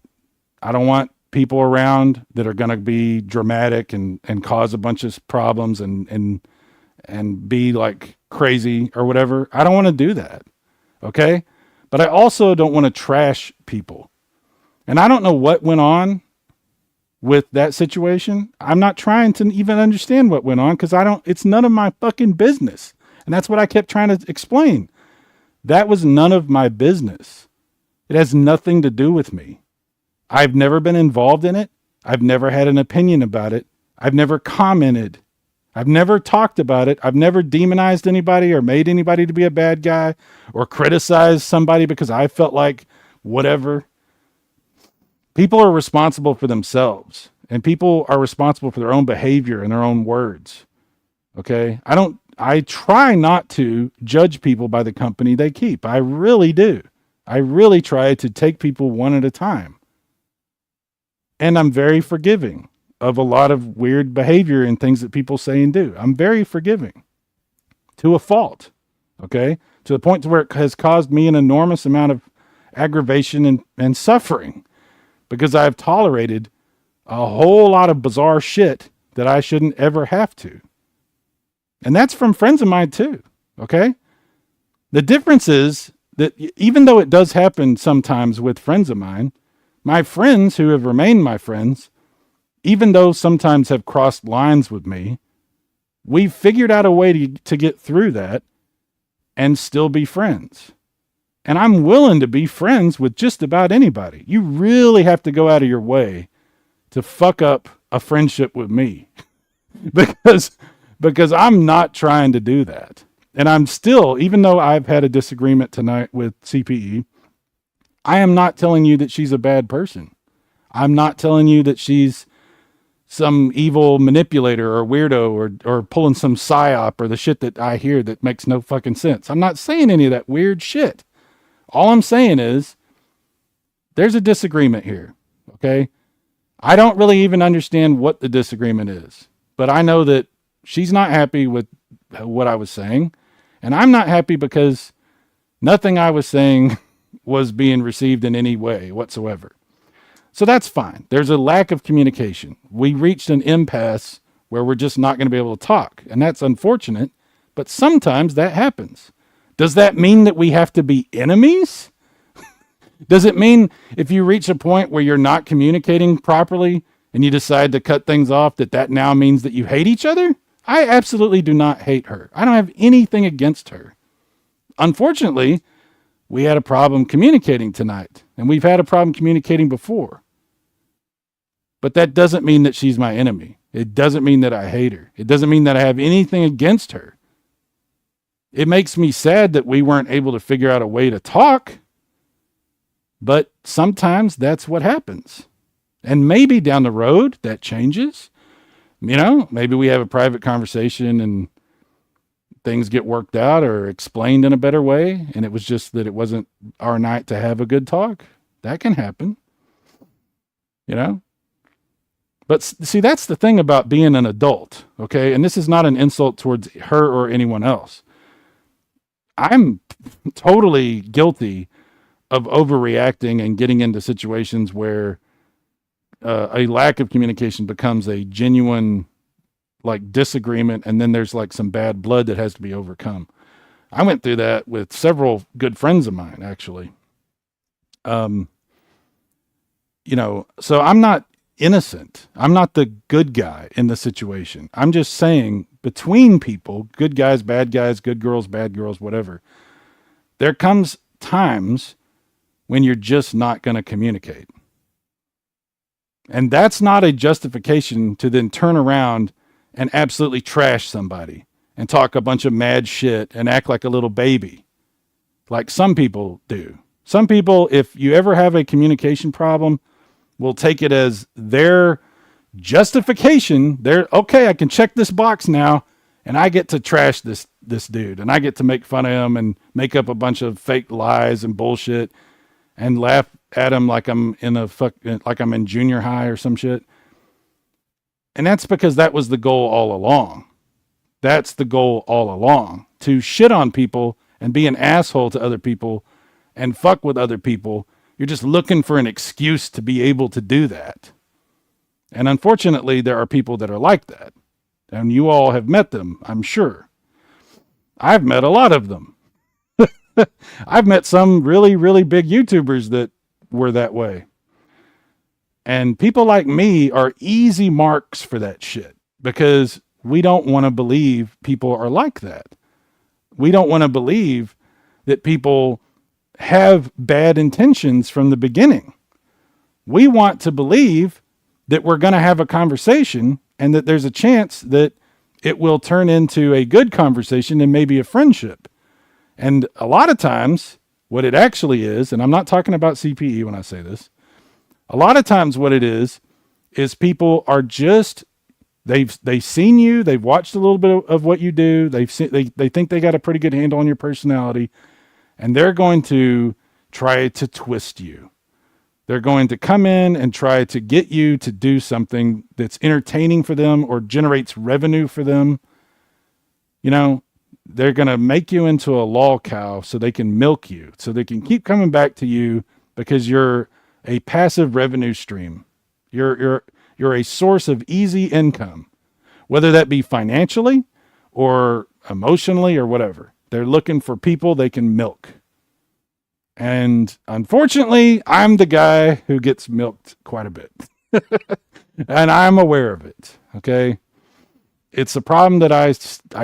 people around that are going to be dramatic and cause a bunch of problems and be like crazy or whatever. I don't want to do that. Okay. But I also don't want to trash people. And I don't know what went on with that situation. I'm not trying to even understand what went on because it's none of my fucking business. And that's what I kept trying to explain. That was none of my business. It has nothing to do with me. I've never been involved in it. I've never had an opinion about it. I've never commented. I've never talked about it. I've never demonized anybody or made anybody to be a bad guy or criticized somebody because I felt like whatever. People are responsible for themselves, and people are responsible for their own behavior and their own words. Okay? I try not to judge people by the company they keep. I really do. I really try to take people one at a time. And I'm very forgiving of a lot of weird behavior and things that people say and do. I'm very forgiving to a fault. Okay? To the point to where it has caused me an enormous amount of aggravation and suffering because I've tolerated a whole lot of bizarre shit that I shouldn't ever have to. And that's from friends of mine too. Okay? The difference is that even though it does happen sometimes with friends of mine, my friends who have remained my friends, even though sometimes have crossed lines with me, we've figured out a way to get through that and still be friends. And I'm willing to be friends with just about anybody. You really have to go out of your way to fuck up a friendship with me because I'm not trying to do that. And I'm still, even though I've had a disagreement tonight with CPE, I am not telling you that she's a bad person. I'm not telling you that she's some evil manipulator or weirdo or pulling some psyop or the shit that I hear that makes no fucking sense. I'm not saying any of that weird shit. All I'm saying is there's a disagreement here. Okay. I don't really even understand what the disagreement is, but I know that she's not happy with what I was saying. And I'm not happy because nothing I was saying was being received in any way whatsoever. So that's fine. There's a lack of communication. We reached an impasse where we're just not going to be able to talk. And that's unfortunate, but sometimes that happens. Does that mean that we have to be enemies? Does it mean if you reach a point where you're not communicating properly and you decide to cut things off, that now means that you hate each other? I absolutely do not hate her. I don't have anything against her. Unfortunately, we had a problem communicating tonight, and we've had a problem communicating before. But that doesn't mean that she's my enemy. It doesn't mean that I hate her. It doesn't mean that I have anything against her. It makes me sad that we weren't able to figure out a way to talk, but sometimes that's what happens. And maybe down the road that changes. Maybe we have a private conversation and things get worked out or explained in a better way, and it was just that it wasn't our night to have a good talk. That can happen. But see, that's the thing about being an adult, okay? And this is not an insult towards her or anyone else. I'm totally guilty of overreacting and getting into situations where a lack of communication becomes a genuine disagreement, and then there's some bad blood that has to be overcome. I went through that with several good friends of mine, actually. So I'm not innocent. I'm not the good guy in the situation. I'm just saying between people, good guys, bad guys, good girls, bad girls, whatever, there comes times when you're just not going to communicate. And that's not a justification to then turn around and absolutely trash somebody and talk a bunch of mad shit and act like a little baby, like some people do. Some people, if you ever have a communication problem, will take it as their justification. Okay, I can check this box now, and I get to trash this dude, and I get to make fun of him and make up a bunch of fake lies and bullshit and laugh at him like I'm in junior high or some shit. And that's because that was the goal all along. That's the goal all along, to shit on people and be an asshole to other people and fuck with other people. You're just looking for an excuse to be able to do that. And unfortunately, there are people that are like that. And you all have met them, I'm sure. I've met a lot of them. I've met some really, really big YouTubers that were that way. And people like me are easy marks for that shit, because we don't want to believe people are like that. We don't want to believe that people have bad intentions from the beginning. We want to believe that we're going to have a conversation and that there's a chance that it will turn into a good conversation and maybe a friendship. And a lot of times what it actually is, and I'm not talking about CPE when I say this, a lot of times what it is people are just, they've seen you, they've watched a little bit of what you do, they think they got a pretty good handle on your personality, and they're going to try to twist you. They're going to come in and try to get you to do something that's entertaining for them or generates revenue for them. You know, they're going to make you into a lol cow so they can milk you, so they can keep coming back to you because you're a passive revenue stream. You're a source of easy income, whether that be financially or emotionally or whatever. They're looking for people they can milk. And unfortunately, I'm the guy who gets milked quite a bit. And I'm aware of it. Okay. It's a problem that I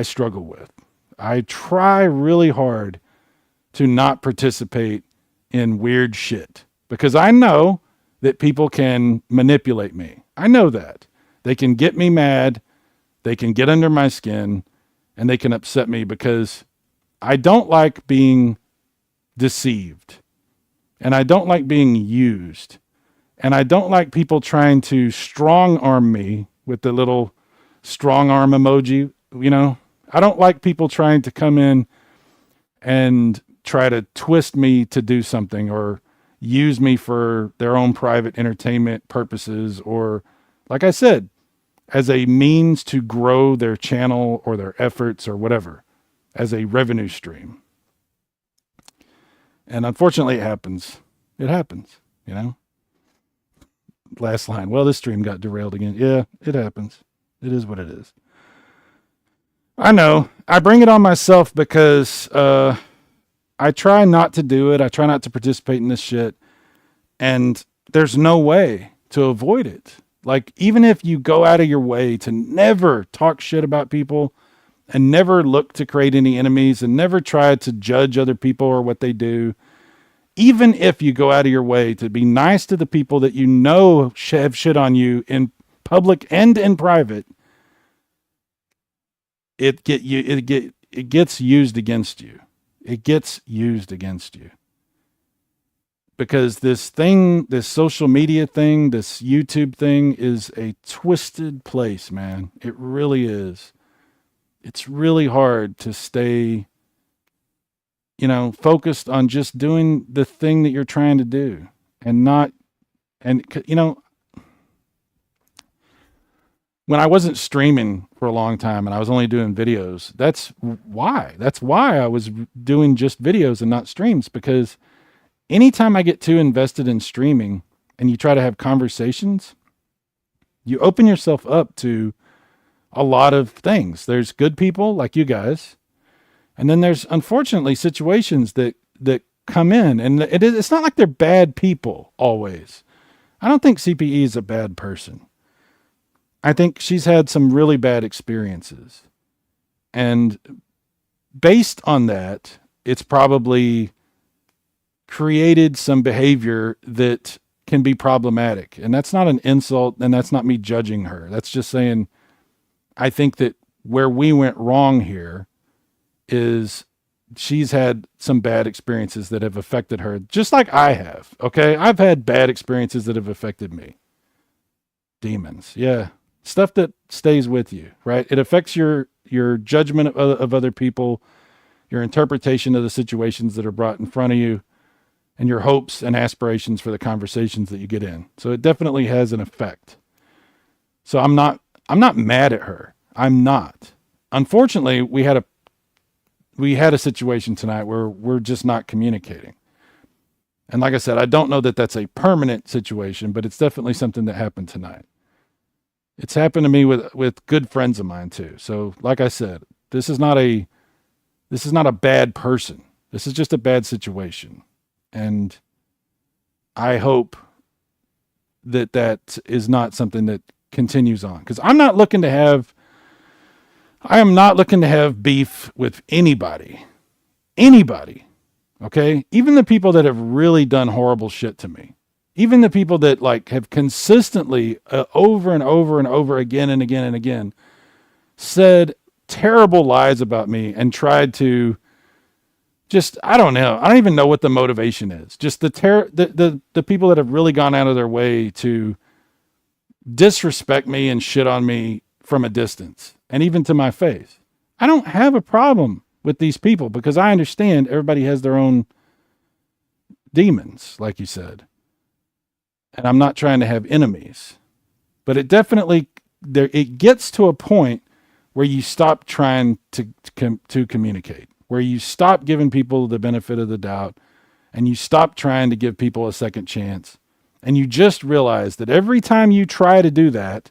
struggle with. I try really hard to not participate in weird shit, because I know that people can manipulate me. I know that. They can get me mad. They can get under my skin, and they can upset me, because I don't like being deceived, and I don't like being used, and I don't like people trying to strong arm me with the little strong arm emoji. You know, I don't like people trying to come in and try to twist me to do something or use me for their own private entertainment purposes, or, like I said, as a means to grow their channel or their efforts or whatever, as a revenue stream. And unfortunately, it happens. It happens, you know? Last line. Well, this stream got derailed again. Yeah, it happens. It is what it is. I know. I bring it on myself because I try not to do it. I try not to participate in this shit. And there's no way to avoid it. Like, even if you go out of your way to never talk shit about people and never look to create any enemies and never try to judge other people or what they do, even if you go out of your way to be nice to the people that you know have shit on you in public and in private, it gets used against you. It gets used against you. Because this social media thing, this YouTube thing is a twisted place, man. It really is. It's really hard to stay, focused on just doing the thing that you're trying to do and when I wasn't streaming for a long time and I was only doing videos, that's why I was doing just videos and not streams, because anytime I get too invested in streaming and you try to have conversations, you open yourself up to a lot of things. There's good people like you guys, and then there's unfortunately situations that come in, and it's not like they're bad people always. I don't think CPE is a bad person. I think she's had some really bad experiences, and based on that, it's probably created some behavior that can be problematic. And that's not an insult, and that's not me judging her. That's just saying, I think that where we went wrong here is she's had some bad experiences that have affected her, just like I have. Okay. I've had bad experiences that have affected me. Demons. Yeah. Stuff that stays with you, right? It affects your your judgment of other people, your interpretation of the situations that are brought in front of you, and your hopes and aspirations for the conversations that you get in. So it definitely has an effect. So I'm not mad at her. I'm not. Unfortunately, we had a situation tonight where we're just not communicating. And like I said, I don't know that that's a permanent situation, but it's definitely something that happened tonight. It's happened to me with good friends of mine too. So like I said, this is not a bad person. This is just a bad situation. And I hope that is not something that continues on, because I am not looking to have beef with anybody, okay? Even the people that have really done horrible shit to me, even the people that like have consistently over and over and over again and again and again said terrible lies about me and tried to just, I don't know. I don't even know what the motivation is. Just the people that have really gone out of their way to disrespect me and shit on me from a distance and even to my face. I don't have a problem with these people because I understand everybody has their own demons, like you said. And I'm not trying to have enemies. But it definitely, it gets to a point where you stop trying to communicate, where you stop giving people the benefit of the doubt, and you stop trying to give people a second chance. And you just realize that every time you try to do that,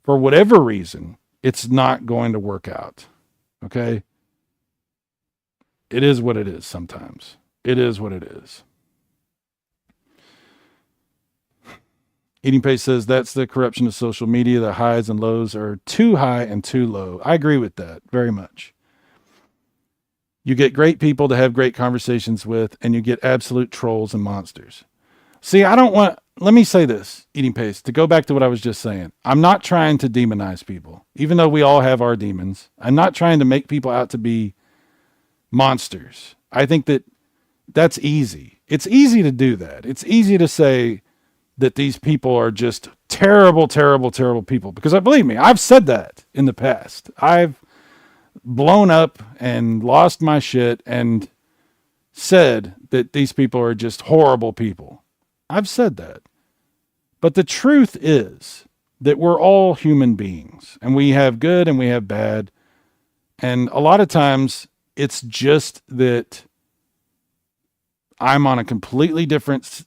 for whatever reason, it's not going to work out. Okay? It is what it is sometimes. It is what it is. Eating Pace says that's the corruption of social media. The highs and lows are too high and too low. I agree with that very much. You get great people to have great conversations with, and you get absolute trolls and monsters. See, let me say this, Eating Pace, to go back to what I was just saying. I'm not trying to demonize people, even though we all have our demons. I'm not trying to make people out to be monsters. I think that's easy. It's easy to do that. It's easy to say that these people are just terrible, terrible, terrible people. Because believe me, I've said that in the past. I've blown up and lost my shit and said that these people are just horrible people. I've said that. But the truth is that we're all human beings, and we have good and we have bad. And a lot of times it's just that I'm on a completely different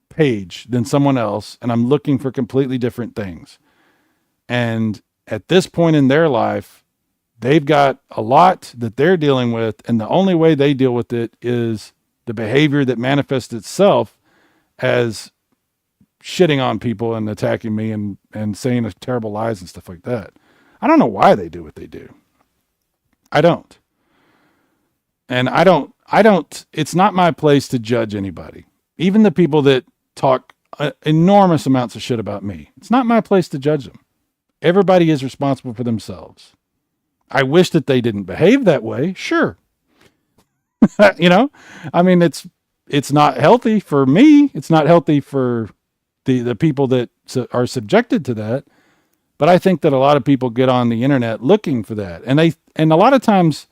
page than someone else, and I'm looking for completely different things. And at this point in their life, they've got a lot that they're dealing with, and the only way they deal with it is the behavior that manifests itself as shitting on people and attacking me and saying terrible lies and stuff like that. I don't know why they do what they do. I don't. And I don't, it's not my place to judge anybody. Even the people that talk enormous amounts of shit about me. It's not my place to judge them. Everybody is responsible for themselves. I wish that they didn't behave that way. Sure. You know, I mean, it's not healthy for me. It's not healthy for the people that are subjected to that. But I think that a lot of people get on the internet looking for that. And a lot of times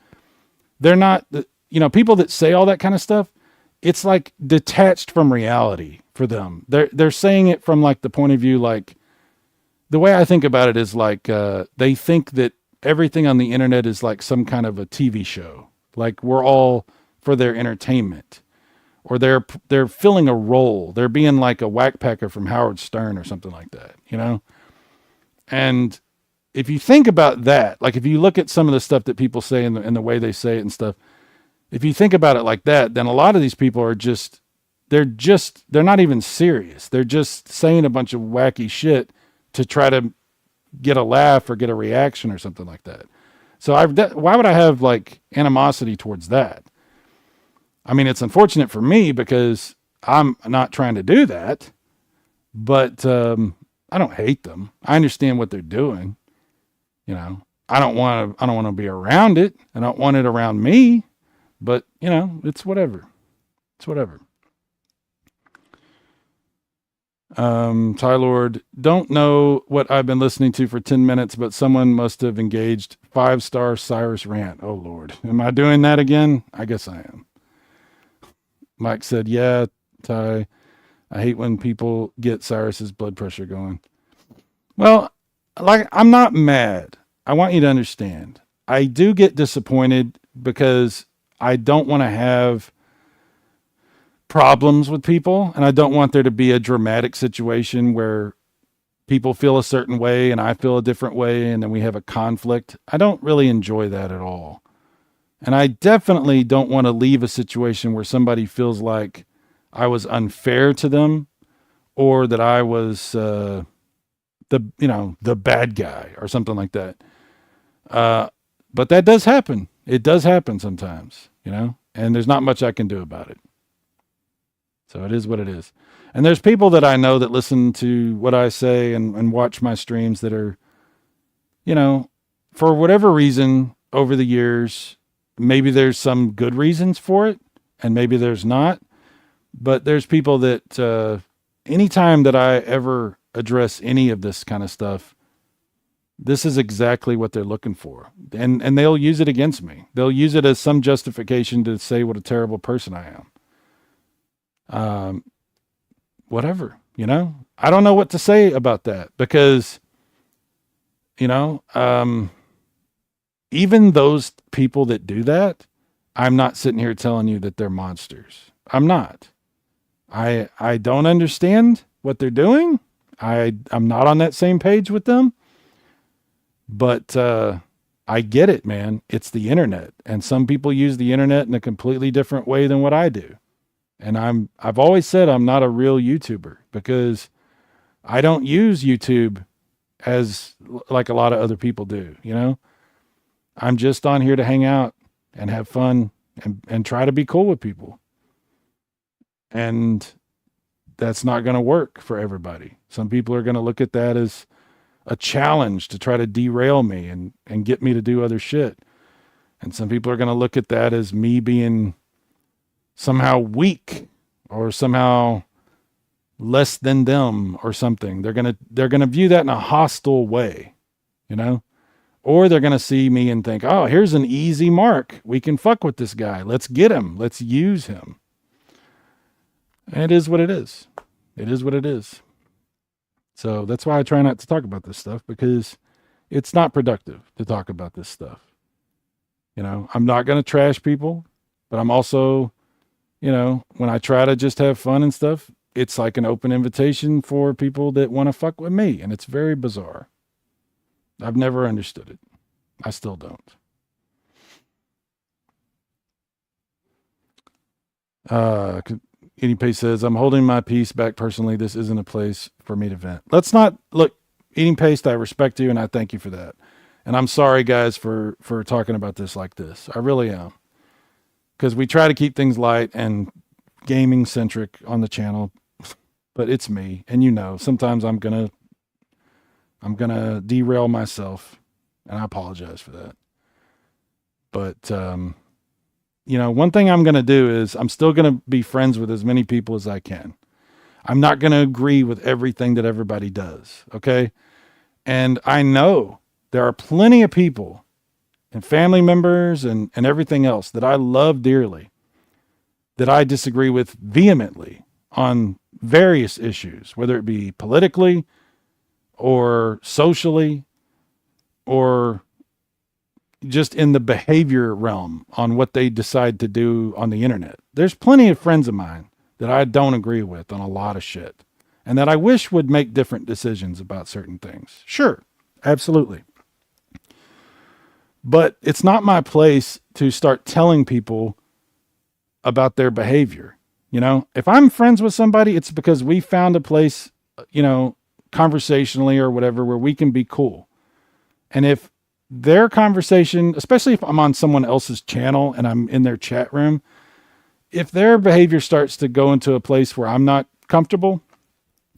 they're not, people that say all that kind of stuff, it's like detached from reality for them. They're saying it from like the point of view, like the way I think about it is like, they think that everything on the internet is like some kind of a TV show. Like we're all for their entertainment, or they're filling a role. They're being like a whackpacker from Howard Stern or something like that, And if you think about that, like if you look at some of the stuff that people say and the way they say it and stuff, if you think about it like that, then a lot of these people are they're not even serious. They're just saying a bunch of wacky shit to try to get a laugh or get a reaction or something like that. So why would I have like animosity towards that? I mean, it's unfortunate for me because I'm not trying to do that, but I don't hate them. I understand what they're doing. I don't want to be around it. I don't want it around me, but it's whatever. It's whatever. Ty Lord, don't know what I've been listening to for 10 minutes, but someone must have engaged 5-star Cyrus rant. Oh, Lord. Am I doing that again? I guess I am. Mike said, yeah, Ty, I hate when people get Cyrus's blood pressure going. Well, like, I'm not mad. I want you to understand. I do get disappointed because I don't want to have problems with people, and I don't want there to be a dramatic situation where people feel a certain way and I feel a different way, and then we have a conflict. I don't really enjoy that at all. And I definitely don't want to leave a situation where somebody feels like I was unfair to them or that I was the bad guy or something like that. But that does happen. It does happen sometimes, and there's not much I can do about it. So it is what it is. And there's people that I know that listen to what I say and watch my streams that are, for whatever reason over the years, maybe there's some good reasons for it and maybe there's not. But there's people that anytime that I ever address any of this kind of stuff, this is exactly what they're looking for. And they'll use it against me. They'll use it as some justification to say what a terrible person I am. Whatever, I don't know what to say about that because, even those people that do that, I'm not sitting here telling you that they're monsters. I'm not. I don't understand what they're doing. I'm not on that same page with them, but, I get it, man. It's the internet, and some people use the internet in a completely different way than what I do. And I've always said I'm not a real YouTuber because I don't use YouTube as like a lot of other people do, I'm just on here to hang out and have fun and try to be cool with people. And that's not going to work for everybody. Some people are going to look at that as a challenge to try to derail me and get me to do other shit. And some people are going to look at that as me being somehow weak or somehow less than them or something. They're going to view that in a hostile way, or they're going to see me and think, oh, here's an easy mark. We can fuck with this guy. Let's get him. Let's use him. And it is what it is. It is what it is. So that's why I try not to talk about this stuff because it's not productive to talk about this stuff. I'm not going to trash people, but I'm also, when I try to just have fun and stuff, it's like an open invitation for people that want to fuck with me. And it's very bizarre. I've never understood it. I still don't. Eating Pace says, I'm holding my peace back personally. This isn't a place for me to vent. Let's not look, Eating Paste, I respect you and I thank you for that. And I'm sorry guys for talking about this like this. I really am. Because we try to keep things light and gaming centric on the channel, but it's me. And sometimes I'm going to derail myself and I apologize for that. But, one thing I'm going to do is I'm still going to be friends with as many people as I can. I'm not going to agree with everything that everybody does. Okay. And I know there are plenty of people and family members and everything else that I love dearly that I disagree with vehemently on various issues, whether it be politically or socially or just in the behavior realm on what they decide to do on the internet. There's plenty of friends of mine that I don't agree with on a lot of shit and that I wish would make different decisions about certain things. Sure, absolutely. But it's not my place to start telling people about their behavior. If I'm friends with somebody, it's because we found a place, conversationally or whatever, where we can be cool. And if their conversation, especially if I'm on someone else's channel and I'm in their chat room, if their behavior starts to go into a place where I'm not comfortable,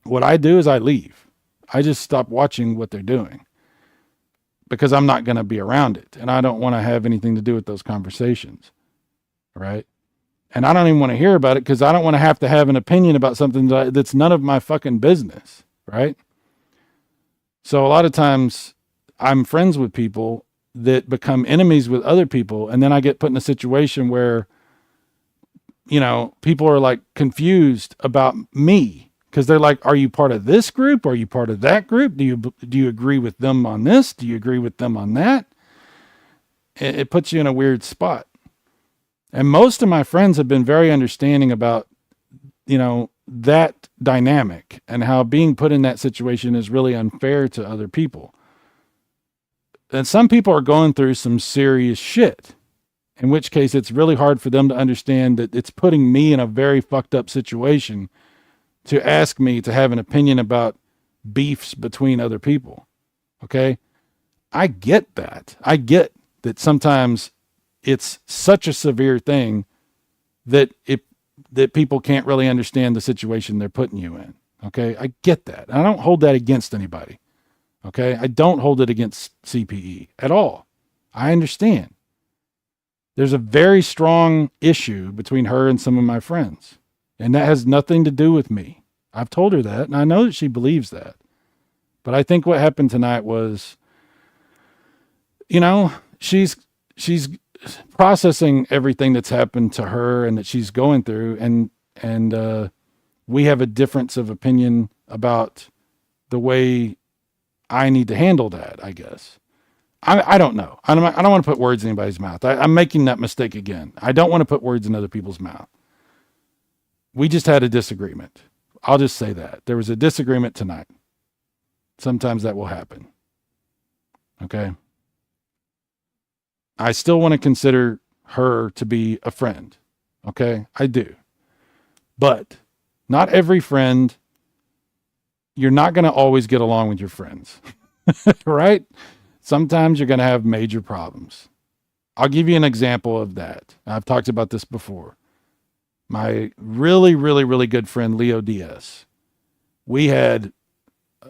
what I do is I leave. I just stop watching what they're doing because I'm not going to be around it. And I don't want to have anything to do with those conversations. Right. And I don't even want to hear about it because I don't want to have an opinion about something that's none of my fucking business, right? So a lot of times I'm friends with people that become enemies with other people, and then I get put in a situation where, you know, people are like confused about me because they're like, are you part of this group? Are you part of that group? Do you agree with them on this? Do you agree with them on that? It puts you in a weird spot. And most of my friends have been very understanding about, you know, that dynamic and how being put in that situation is really unfair to other people. And some people are going through some serious shit, in which case it's really hard for them to understand that it's putting me in a very fucked up situation to ask me to have an opinion about beefs between other people. Okay? I get that. I get that sometimes it's such a severe thing that that people can't really understand the situation they're putting you in. Okay? I get that. I don't hold that against anybody. Okay? I don't hold it against CPE at all. I understand. There's a very strong issue between her and some of my friends, and that has nothing to do with me. I've told her that, and I know that she believes that. But I think what happened tonight was, you know, she's processing everything that's happened to her and that she's going through, and we have a difference of opinion about the way I need to handle that, I guess. I don't know. I don't want to put words in anybody's mouth. I'm making that mistake again. I don't want to put words in other people's mouth. We just had a disagreement. I'll just say that. There was a disagreement tonight. Sometimes that will happen. Okay? I still want to consider her to be a friend. Okay? I do. But not every friend, you're not going to always get along with your friends. Right? Sometimes you're going to have major problems. I'll give you an example of that. I've talked about this before. My really, really, really good friend, Leo Diaz. We had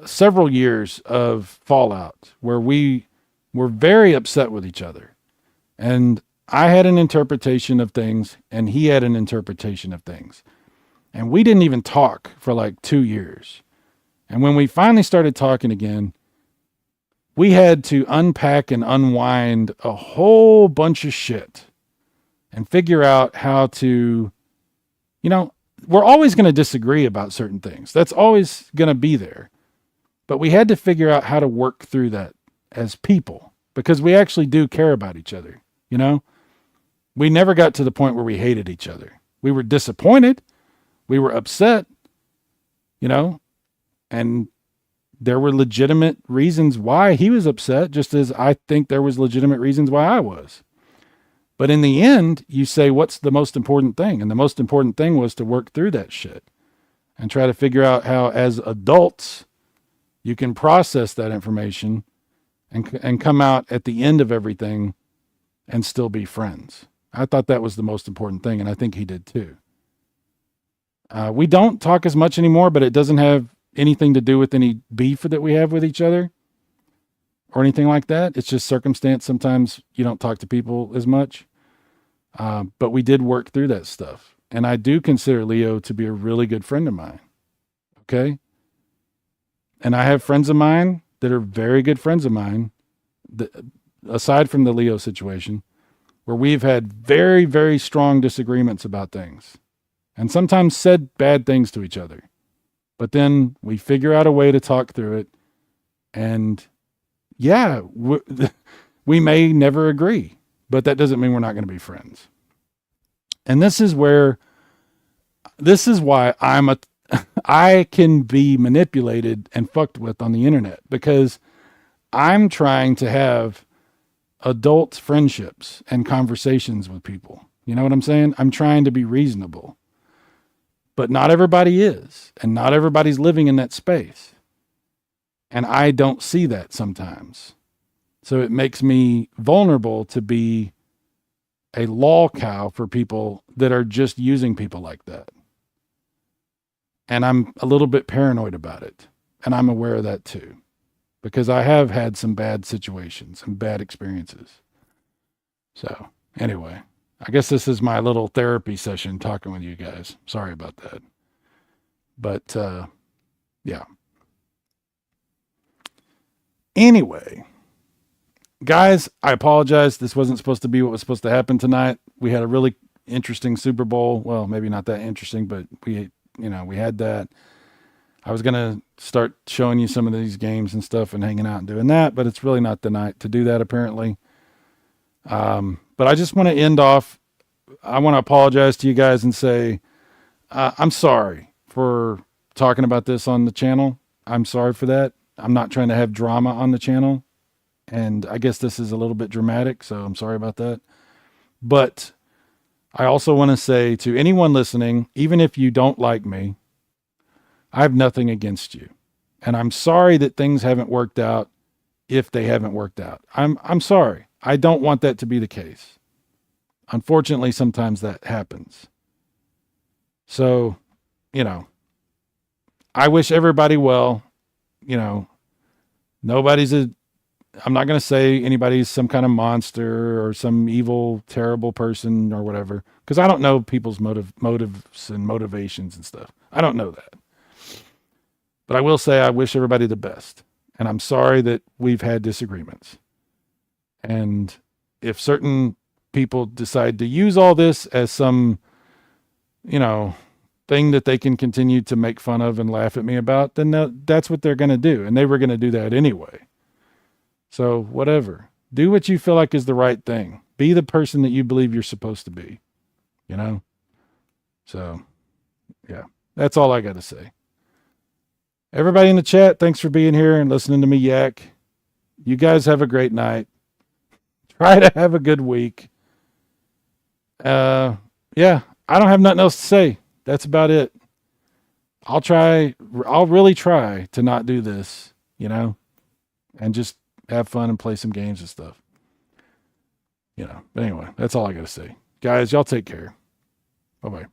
several years of fallout where we were very upset with each other. And I had an interpretation of things, and he had an interpretation of things. And we didn't even talk for like 2 years. And when we finally started talking again, we had to unpack and unwind a whole bunch of shit and figure out how to, you know, we're always going to disagree about certain things. That's always going to be there. But we had to figure out how to work through that as people because we actually do care about each other. You know, we never got to the point where we hated each other. We were disappointed. We were upset, you know, and there were legitimate reasons why he was upset, just as I think there was legitimate reasons why I was. But in the end, you say, what's the most important thing? And the most important thing was to work through that shit and try to figure out how, as adults, you can process that information and come out at the end of everything and still be friends. I thought that was the most important thing, and I think he did too. We don't talk as much anymore, but it doesn't have anything to do with any beef that we have with each other or anything like that. It's just circumstance. Sometimes you don't talk to people as much. But we did work through that stuff. And I do consider Leo to be a really good friend of mine. Okay? And I have friends of mine that are very good friends of mine, that, aside from the Leo situation, where we've had very, very strong disagreements about things and sometimes said bad things to each other. But then we figure out a way to talk through it. And yeah, we may never agree, but that doesn't mean we're not going to be friends. And this is why I can be manipulated and fucked with on the internet, because I'm trying to have adult friendships and conversations with people. You know what I'm saying? I'm trying to be reasonable. But not everybody is, and not everybody's living in that space. And I don't see that sometimes. So it makes me vulnerable to be a lol cow for people that are just using people like that. And I'm a little bit paranoid about it. And I'm aware of that too, because I have had some bad situations and bad experiences. So anyway, I guess this is my little therapy session talking with you guys. Sorry about that. But yeah. Anyway, guys, I apologize. This wasn't supposed to be what was supposed to happen tonight. We had a really interesting Super Bowl. Well, maybe not that interesting, but we had that. I was going to start showing you some of these games and stuff and hanging out and doing that, but it's really not the night to do that, apparently. But I just want to end off. I want to apologize to you guys and say, I'm sorry for talking about this on the channel. I'm sorry for that. I'm not trying to have drama on the channel. And I guess this is a little bit dramatic, so I'm sorry about that. But I also want to say to anyone listening, even if you don't like me, I have nothing against you. And I'm sorry that things haven't worked out if they haven't worked out. I'm sorry. I don't want that to be the case. Unfortunately, sometimes that happens. So, I wish everybody well. Nobody's I'm not going to say anybody's some kind of monster or some evil, terrible person or whatever, because I don't know people's motives and motivations and stuff. I don't know that. But I will say I wish everybody the best. And I'm sorry that we've had disagreements. And if certain people decide to use all this as some, thing that they can continue to make fun of and laugh at me about, then that's what they're going to do. And they were going to do that anyway. So whatever. Do what you feel like is the right thing. Be the person that you believe you're supposed to be. So, yeah. That's all I got to say. Everybody in the chat, thanks for being here and listening to me yak. You guys have a great night. Try to have a good week. Yeah, I don't have nothing else to say. That's about it. I'll really try to not do this, and just have fun and play some games and stuff. But anyway, that's all I got to say. Guys, y'all take care. Bye-bye.